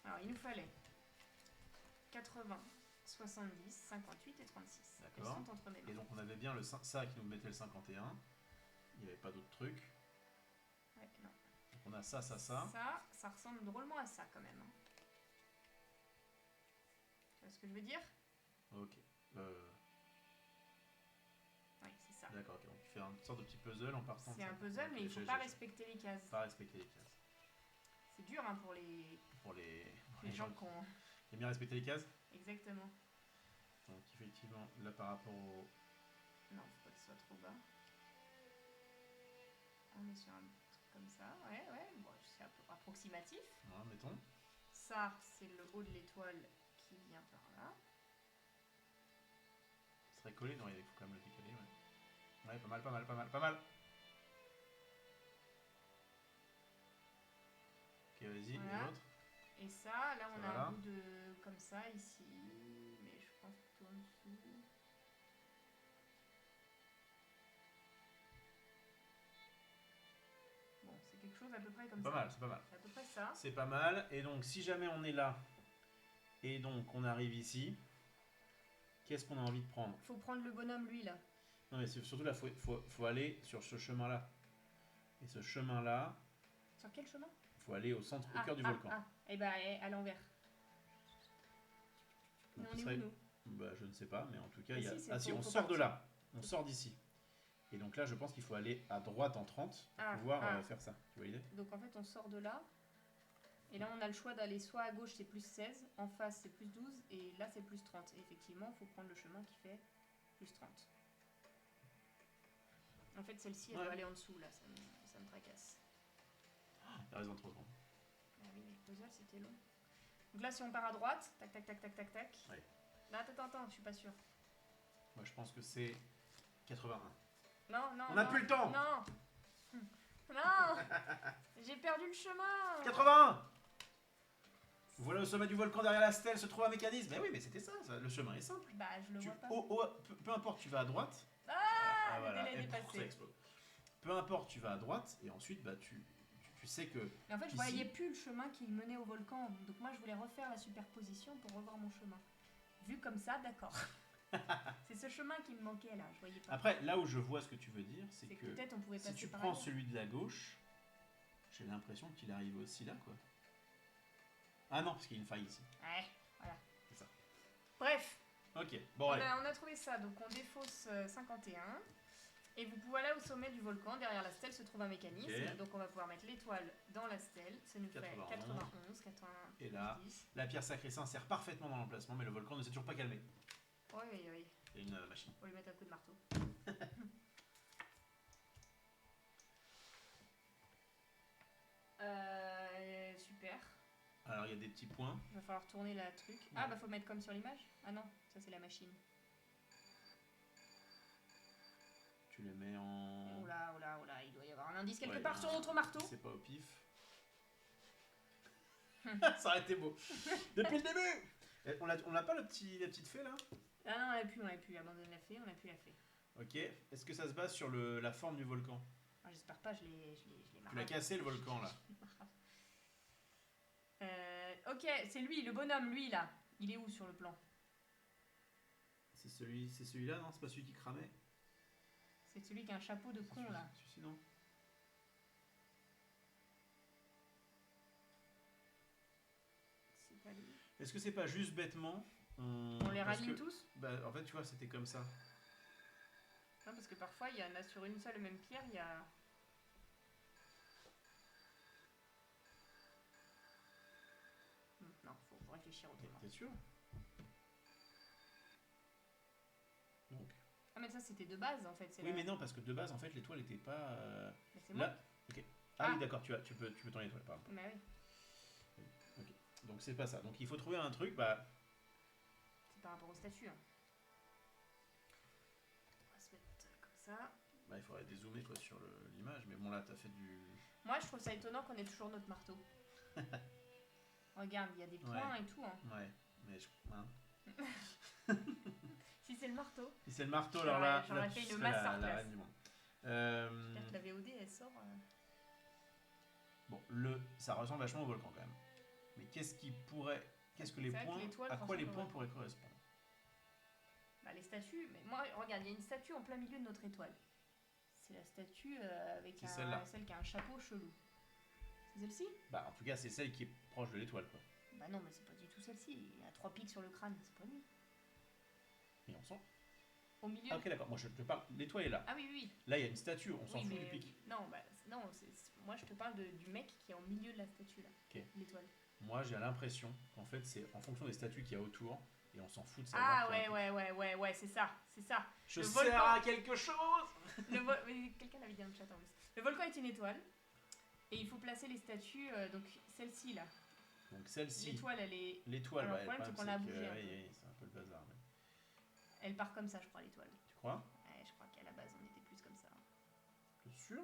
Alors, il nous fallait 80, 70, 58 et 36. D'accord. Elles sont entre mes mains. Et donc on avait bien ça qui nous mettait le 51. Il n'y avait pas d'autres trucs. Ouais, non. Donc on a ça. Ça ressemble drôlement à ça quand même. Hein. Tu vois ce que je veux dire? Ok. Oui, c'est ça. D'accord, ok. Donc tu fais une sorte de petit puzzle en partant de C'est ça. un puzzle, Ok, mais il faut pas respecter les cases. Pas respecter les cases. C'est dur hein, pour les gens qui ont... Qui aiment bien respecter les cases. Exactement. Donc effectivement, là par rapport au... Non, faut pas que ce soit trop bas. On est sur un truc comme ça. Ouais. Bon, c'est un peu approximatif. Voilà, mettons. Ça, c'est le haut de l'étoile qui vient par là. Ce serait collé, non, il faut quand même le décaler, ouais. Ouais, pas mal. Ok, vas-y, Voilà. et l'autre? Et ça, là, on Ça a va là un bout de... comme ça, ici. Mais je pense plutôt en dessous. Bon, c'est quelque chose à peu près comme Pas ça. mal, c'est pas mal. C'est à peu près ça. C'est pas mal. Et donc, si jamais on est là, et donc on arrive ici, qu'est-ce qu'on a envie de prendre? Faut prendre le bonhomme, lui, là. Non, mais surtout là, faut aller sur ce chemin-là. Et ce chemin-là, Sur quel chemin? Faut aller au centre, au cœur du volcan. Et bah, à l'envers. Donc, On est où, nous? Bah, je ne sais pas, mais en tout cas, Mais il y a... si, Ah si, on faut sort de partir. là. On sort d'ici. Et donc là, je pense qu'il faut aller à droite en 30 pour pouvoir faire ça. Tu vois l'idée? Donc en fait, on sort de là. Et là, on a le choix d'aller soit à gauche, c'est plus 16, en face, c'est plus 12, et là, c'est plus 30. Et effectivement, il faut prendre le chemin qui fait plus 30. En fait, celle-ci, elle doit aller en dessous, là, ça me tracasse. T'as raison, 3 secondes. Ah oui, le puzzle, c'était long. Donc là, si on part à droite, tac, tac, tac, tac, tac, tac. Ouais. Non, attends, je suis pas sûre. Moi, je pense que c'est 81. Non. On n'a plus le temps. Non. Non. J'ai perdu le chemin. 81. Voilà, au sommet du volcan derrière la stèle se trouve un mécanisme. Mais oui, mais c'était ça, le chemin est simple. Bah, je le vois pas. Peu importe, tu vas à droite. Le délai est dépassé. Ça explose. Peu importe, tu vas à droite et ensuite, bah, tu sais que... Mais en fait, je voyais plus le chemin qui menait au volcan. Donc moi, je voulais refaire la superposition pour revoir mon chemin. Vu comme ça, d'accord. C'est ce chemin qui me manquait là, je voyais pas. Après, là où je vois ce que tu veux dire, c'est que peut-être on pouvait si passer tu par prends ailleurs. celui de la gauche, j'ai l'impression qu'il arrive aussi là, quoi. Ah non, parce qu'il y a une faille ici. Ouais, voilà. C'est ça. Bref. Ok, bon, allez. On a trouvé ça, donc on défausse 51. Et vous pouvez aller au sommet du volcan, derrière la stèle se trouve un mécanisme. Okay. Donc on va pouvoir mettre l'étoile dans la stèle. Ça nous fait 91, 90. Et là, la pierre sacrée s'insère parfaitement dans l'emplacement, mais le volcan ne s'est toujours pas calmé. Oui. Il y a une machine. Faut lui mettre un coup de marteau. Super. Alors il y a des petits points. Il va falloir tourner la truc. Ouais. Ah bah faut mettre comme sur l'image. Ah non, ça c'est la machine. Tu les mets en... Oh là, il doit y avoir un indice quelque part sur notre marteau. C'est pas au pif. Ça aurait été beau. Depuis le début. On n'a pas la petite fée là? Ah non, on a pu abandonner la fée, on a pu la fée. Ok, est-ce que ça se base sur la forme du volcan? Ah, j'espère pas, je l'ai marqué. Tu l'as cassé le volcan là. Ok, c'est lui, le bonhomme, lui là. Il est où sur le plan? C'est celui-là, non? C'est pas celui qui cramait? C'est celui qui a un chapeau de con là. Celui-ci, non? C'est pas lui. Est-ce que c'est pas juste bêtement on les raligne tous? Bah, en fait, tu vois, c'était comme ça. Non, parce que parfois, il y en a sur une seule et même pierre, il y a... Non, faut réfléchir autrement. T'es sûr? Donc. Ah, mais ça, c'était de base, en fait. Oui, mais non, parce que de base, en fait, l'étoile n'était pas... Mais c'est moi. Là. Ok. Ah oui, d'accord, tu peux tourner l'étoile, pardon. Bah oui. Ok. Donc, c'est pas ça. Donc, il faut trouver un truc, bah... C'est par rapport aux statues. Hein. On va se mettre comme ça. Bah, il faudrait dézoomer, toi, sur l'image. Mais bon, là, t'as fait du... Moi, je trouve ça étonnant qu'on ait toujours notre marteau. Regarde, il y a des points et tout. Hein. Ouais, mais je... Hein. Si c'est le marteau. Si c'est le marteau, alors là, j'aurais fait une masterclass. la reine du monde. Peut-être la VOD, elle sort. Bon, ça ressemble vachement au volcan quand même. Mais qu'est-ce que les points, à quoi les points pourraient correspondre? Bah, les statues, mais moi, regarde, il y a une statue en plein milieu de notre étoile. C'est la statue avec celle qui a un chapeau chelou. C'est celle-ci? Bah, en tout cas, c'est celle qui est proche de l'étoile, quoi. Bah non, mais c'est pas du tout celle-ci. Il a 3 pics sur le crâne, c'est pas lui. Et on sent. Au milieu. Ah, ok, d'accord. Moi, je te parle. L'étoile est là. Ah oui. Là, il y a une statue. On s'en fout du pic. Non, moi, je te parle du mec qui est au milieu de la statue là. Ok. L'étoile. Moi, j'ai l'impression qu'en fait, c'est en fonction des statues qu'il y a autour. Et on s'en fout de ça. Ah ouais, c'est ça. Je sers à quelque chose. Quelqu'un l'avait dit dans le chat en plus. Le volcan est une étoile. Et il faut placer les statues, donc celle-ci là. Donc celle-ci. L'étoile, elle est. L'étoile, le problème, c'est qu'on l'a bougée. Oui, c'est un peu le bazar. Mais... Elle part comme ça, je crois, l'étoile. Tu crois? Ouais, je crois qu'à la base, on était plus comme ça. T'es sûr?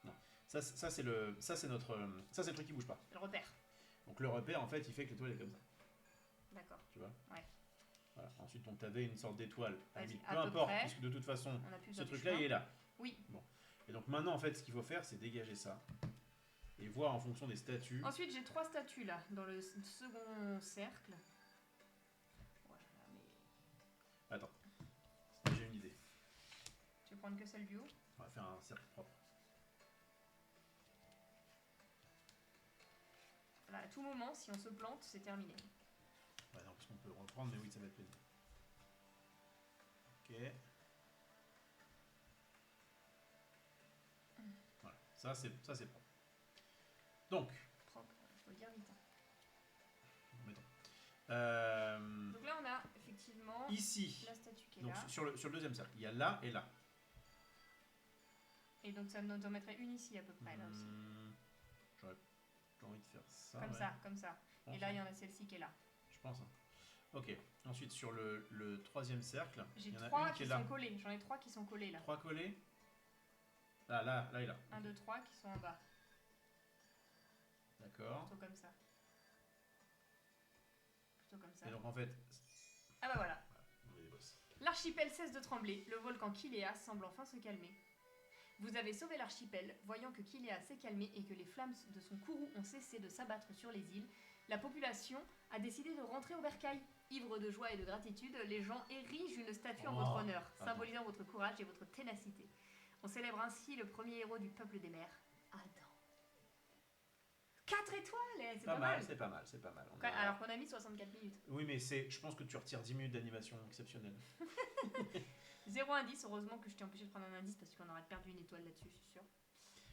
Non. Ça c'est le truc qui bouge pas. Le repère. Donc le repère, en fait, il fait que l'étoile est comme ça. D'accord. Tu vois? Ouais. Voilà. Ensuite, on t'avait une sorte d'étoile. Peu importe, près. puisque de toute façon, ce truc-là, il est là. Oui. Bon. Et donc maintenant, en fait, ce qu'il faut faire, c'est dégager ça. Et voir en fonction des statues. Ensuite, j'ai 3 statues là, dans le second cercle. Voilà, mais... Attends. J'ai une idée. Tu prendre que celle du haut. On va faire un cercle propre. Voilà, à tout moment, si on se plante, c'est terminé. Ouais, non, parce qu'on peut reprendre, mais oui, ça va être pénible. Ok. Voilà, ça c'est propre. Donc, Propre, faut le dire vite. mettons. Donc là, on a effectivement Ici, la statue qui est donc là. sur le deuxième cercle, il y a là et là. Et donc ça nous en mettrait une ici à peu près, là aussi. J'aurais envie de faire ça. Comme ouais. ça, comme ça. Je pense, Et là, il y hein. en a celle-ci qui est là. Je pense. Hein. Ok. Ensuite, sur le troisième cercle, J'ai il y en a 3 une qui qui est là. sont collés. J'en ai 3 qui sont collés là. 3 collés. Ah, là et là. 1, 2, 3 qui sont en bas. D'accord. Plutôt comme ça. Plutôt comme ça. Et donc en fait, Ah bah voilà. on est des boss. L'archipel cesse de trembler. Le volcan Kilea semble enfin se calmer. Vous avez sauvé l'archipel, voyant que Kilea s'est calmé et que les flammes de son courroux ont cessé de s'abattre sur les îles. La population a décidé de rentrer au bercail. Ivres de joie et de gratitude, les gens érigent une statue en votre honneur, symbolisant votre courage et votre ténacité. On célèbre ainsi le premier héros du peuple des mers, Adam. 4 étoiles, c'est pas mal. C'est pas mal, c'est pas mal. Alors qu'on a mis 64 minutes. Oui, mais je pense que tu retires 10 minutes d'animation exceptionnelle. 0 indice, heureusement que je t'ai empêché de prendre un indice parce qu'on aurait perdu une étoile là-dessus, je suis sûre.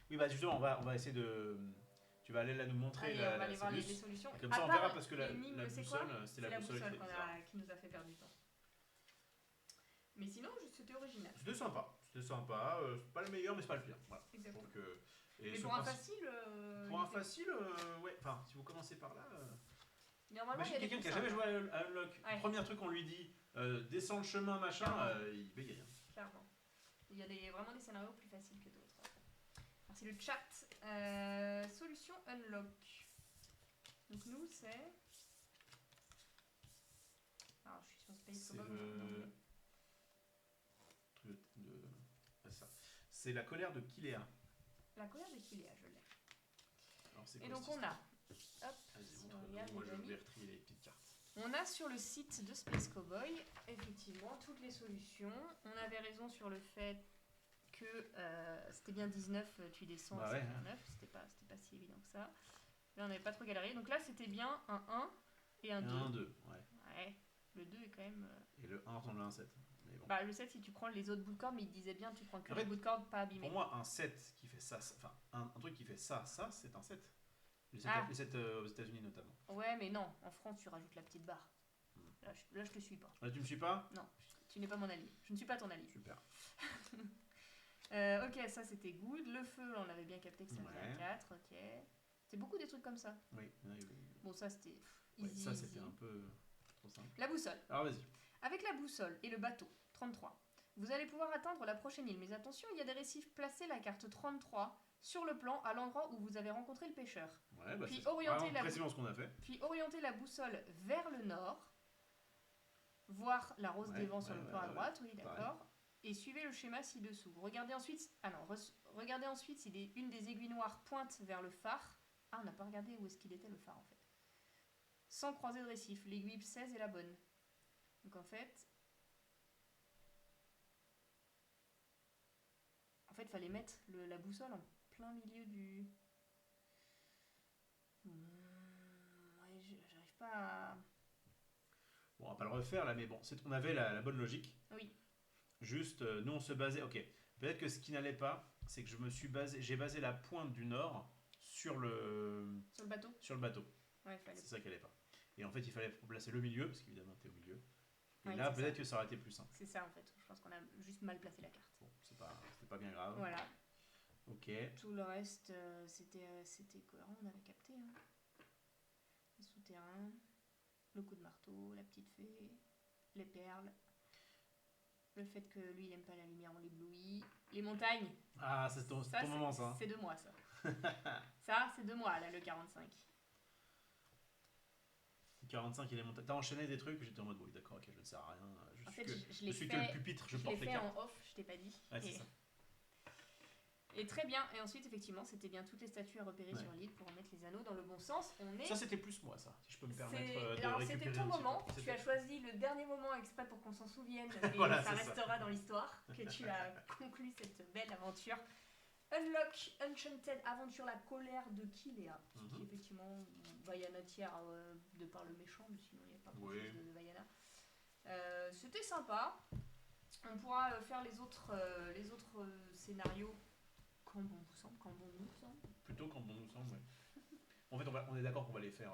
Oui, bah justement, on va essayer de... Tu vas aller là nous montrer Allez, on va aller voir les solutions. Et comme ça, on verra parce que la l'énigme, c'est boussole, quoi c'était la boussole qui nous a fait perdre du temps. Mais sinon, c'était original. C'était sympa. C'est pas le meilleur, mais c'est pas le pire. Voilà. Exactement. Donc, mais pour un facile... pour un facile, ouais. Enfin, si vous commencez par là... Normalement, imagine quelqu'un qui a jamais joué à Unlock. Ouais. Premier truc, on lui dit descends le chemin, machin, il bégaye. Clairement. Il y a vraiment des scénarios plus faciles que d'autres. Merci le chat. Solution Unlock. Donc nous, c'est... Alors, je suis sur Space C'est Cowboy. ça. C'est la colère de Kilea. La colère de Kilea, je l'ai. Alors, c'est Et quoi, donc cette on a... histoire Hop, Vas-y, si on montre-nous. regarde Moi, les je amis. vais retrier les petites cartes. On a sur le site de Space Cowboy, effectivement, toutes les solutions. On avait raison sur le fait que c'était bien 19, tu descends Bah à ouais, 59. C'était pas si évident que ça. Là, on n'avait pas trop galéré. Donc là, c'était bien un 1 et un 2. Un 2, ouais. Ouais, le 2 est quand même... Et le 1 ressemble à un 7. Mais bon. Bah, le 7, si tu prends les autres bouts de corde, mais il disait bien, tu prends que En les fait, bouts de corde pas abîmés. Pour moi, un 7 qui fait ça, enfin, un truc qui fait ça, c'est un 7. Les 7 aux États-Unis notamment. Ouais, mais non, en France, tu rajoutes la petite barre. Là, je te suis pas. Là, tu me suis pas? Non, tu n'es pas mon allié. Je ne suis pas ton allié. Super. Ok, ça c'était good. Le feu, on avait bien capté que ça faisait un 4. Ok. C'est beaucoup des trucs comme ça. Oui. Bon, ça c'était Ouais, easy. ça, c'était un peu trop simple. La boussole. Alors, vas-y. Avec la boussole et le bateau, 33, vous allez pouvoir atteindre la prochaine île. Mais attention, il y a des récifs. Placez la carte 33 sur le plan à l'endroit où vous avez rencontré le pêcheur. Ouais, bah, Puis c'est orienter précisément ce qu'on a fait. Puis orientez la boussole vers le nord. Voir la rose des vents sur le plan à droite, oui, d'accord. Et suivez le schéma ci-dessous. Regardez ensuite, regardez ensuite si une des aiguilles noires pointe vers le phare. Ah, on n'a pas regardé où est-ce qu'il était le phare en fait. Sans croiser de récif, l'aiguille 16 est la bonne. Donc en fait, il fallait mettre la boussole en plein milieu du... Ouais, j'arrive pas à... Bon, on va pas le refaire là, mais bon, on avait la bonne logique. Oui. Juste, nous on se basait. Ok, peut-être que ce qui n'allait pas, c'est que j'ai basé la pointe du nord sur le bateau. Sur le bateau. Ouais, c'est ça qui allait pas. Et en fait, il fallait placer le milieu, parce qu'évidemment, t'es au milieu. Et ouais, là, peut-être que ça aurait été plus simple. C'est ça en fait. Je pense qu'on a juste mal placé la carte. Bon, c'était pas bien grave. Voilà. Ok. Tout le reste, c'était cohérent, on avait capté. Hein. Les souterrains, le coup de marteau, la petite fée, les perles, le fait que lui il aime pas la lumière, on l'éblouit, les montagnes. Ah, c'est ton moment ça. C'est de moi ça. Ça, c'est de moi là, le 45. 45 et les montagnes. T'as enchaîné des trucs, j'étais en mode oui, d'accord, ok, je ne sers à rien. Je suis que le pupitre, je porte les fait cartes. en off, je t'ai pas dit. Ouais, c'est ça. Et très bien. Et ensuite, effectivement, c'était bien toutes les statues à repérer Ouais. sur l'île pour remettre les anneaux dans le bon sens. Ça, c'était plus moi, ça, si je peux me permettre de Alors, récupérer c'était ton un petit peu. moment. Tu C'était- as choisi le dernier moment exprès pour qu'on s'en souvienne. Et Voilà, ça c'est ça. restera dans l'histoire que tu as conclu cette belle aventure. Unlock Enchanted Aventure, la colère de Kilea. Qui, effectivement, Vaiana tiers de par le méchant, mais sinon, il n'y a pas grand-chose de Vaiana. C'était sympa. On pourra faire les autres scénarios quand bon vous semble, quand bon nous semble. Plutôt quand bon nous semble, ouais. En fait, on est d'accord qu'on va les faire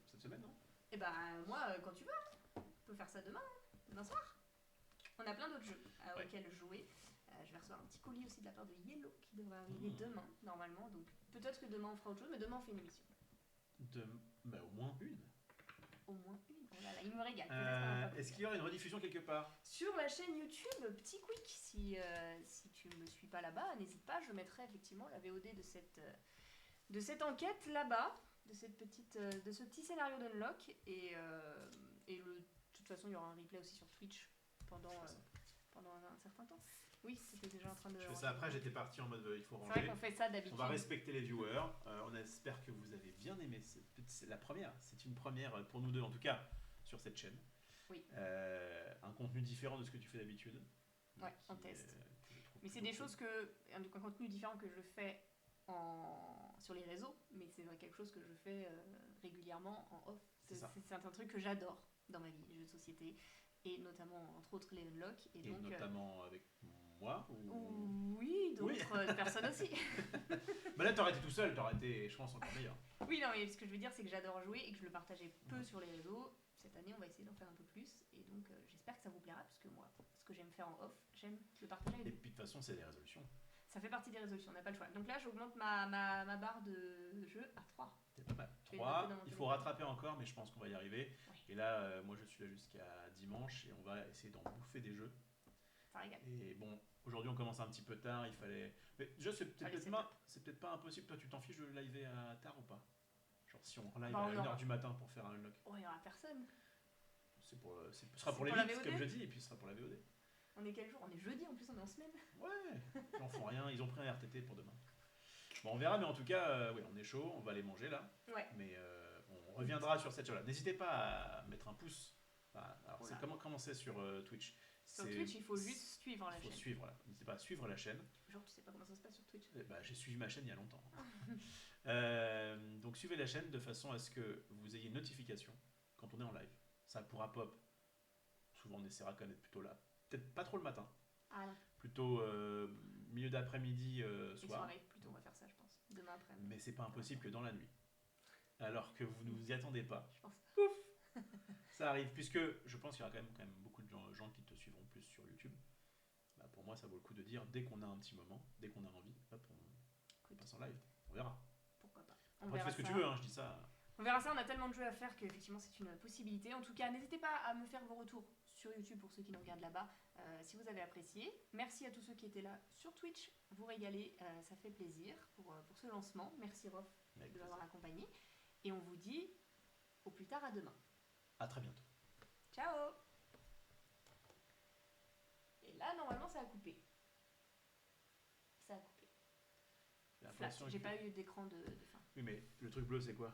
cette semaine, non? Et bah, moi, quand tu veux, on peut faire ça demain, demain soir. On a plein d'autres jeux auxquels jouer. Je vais recevoir un petit colis aussi de la part de Yellow qui devrait arriver demain, normalement. Donc peut-être que demain on fera autre chose, mais demain on fait une émission. Bah, au moins une. Au moins une. Oh là là, il me régale. Peut-être Est-ce qu'il y aura une rediffusion quelque part? sur la chaîne YouTube, petit quick, si tu me suis pas là-bas, n'hésite pas, je mettrai effectivement la VOD de cette enquête là-bas, de ce petit scénario d'Unlock, et de toute façon il y aura un replay aussi sur Twitch pendant un certain temps. Oui, c'était déjà en train de... Je fais ça après, j'étais parti en mode il faut ranger. C'est vrai qu'on fait ça d'habitude. On va respecter les viewers. On espère que vous avez bien aimé la première. C'est une première pour nous deux, en tout cas, sur cette chaîne. Oui. Un contenu différent de ce que tu fais d'habitude. Ouais, on teste. Mais c'est des choses un contenu différent que je fais sur les réseaux, mais c'est quelque chose que je fais régulièrement en off. C'est un truc que j'adore dans ma vie, les jeux de société, et notamment, entre autres, les Unlock. Et donc, notamment avec moi Oui, d'autres personnes aussi. Bah là, t'aurais été tout seul, t'aurais été, je pense, encore meilleur. Oui, non, mais ce que je veux dire, c'est que j'adore jouer et que je le partageais peu sur les réseaux. Cette année, on va essayer d'en faire un peu plus, et donc j'espère que ça vous plaira, parce que moi, ce que j'aime faire en off, j'aime le partager avec vous. Et puis de toute façon, c'est des résolutions. Ça fait partie des résolutions, on n'a pas le choix. Donc là, j'augmente ma barre de jeu à 3. C'est pas mal. 3, il faut rattraper encore, mais je pense qu'on va y arriver. Ouais. Et là, moi, je suis là jusqu'à dimanche, et on va essayer d'en bouffer des jeux. Ça régale. Et bon, aujourd'hui, on commence un petit peu tard, il fallait... Mais déjà, c'est peut-être pas impossible. Toi, tu t'en fiches de liver à tard ou pas? Genre, si on live à 1h du matin pour faire un unlock. Oh, il n'y aura personne. Ce sera pour l'élite, comme je dis, et puis ce sera pour la VOD. On est quel jour? On est jeudi, en plus on est en semaine. Ouais, ils en font rien, ils ont pris un RTT pour demain. Bon, on verra, mais en tout cas, oui, on est chaud, on va aller manger là. Ouais. Mais on reviendra sur cette chose-là. N'hésitez pas à mettre un pouce. Alors, c'est comment c'est sur Twitch? Sur Twitch, il faut juste suivre la chaîne. Il faut suivre, là. N'hésitez pas à suivre la chaîne. Genre, tu sais pas comment ça se passe sur Twitch? Bah, j'ai suivi ma chaîne il y a longtemps. Donc, suivez la chaîne de façon à ce que vous ayez une notification quand on est en live. Ça pourra pop. Souvent, on essaiera quand même d'être plutôt là. Peut-être pas trop le matin. Ah non. Plutôt milieu d'après-midi, soir. Soirée, plutôt, on va faire ça, je pense. Demain après-midi. Mais c'est pas impossible que dans la nuit. Alors que vous ne vous y attendez pas. Je pense. Ouf. Ça arrive, puisque je pense qu'il y aura quand même beaucoup de gens qui te suivront plus sur YouTube. Bah, pour moi, ça vaut le coup de dire, dès qu'on a un petit moment, dès qu'on a envie, hop, on passe en live. On verra. Pourquoi pas. Après, tu fais ce que tu veux, hein, je dis ça. On verra ça, on a tellement de jeux à faire qu'effectivement c'est une possibilité. En tout cas, n'hésitez pas à me faire vos retours sur YouTube pour ceux qui nous regardent là-bas, si vous avez apprécié. Merci à tous ceux qui étaient là sur Twitch, vous régalez, ça fait plaisir pour ce lancement. Merci Rof de m'avoir accompagné. Et on vous dit au plus tard, à demain. À très bientôt. Ciao. Et là, normalement, ça a coupé. Ça a coupé. Flash, j'ai pas eu d'écran de fin. Oui, mais le truc bleu, c'est quoi?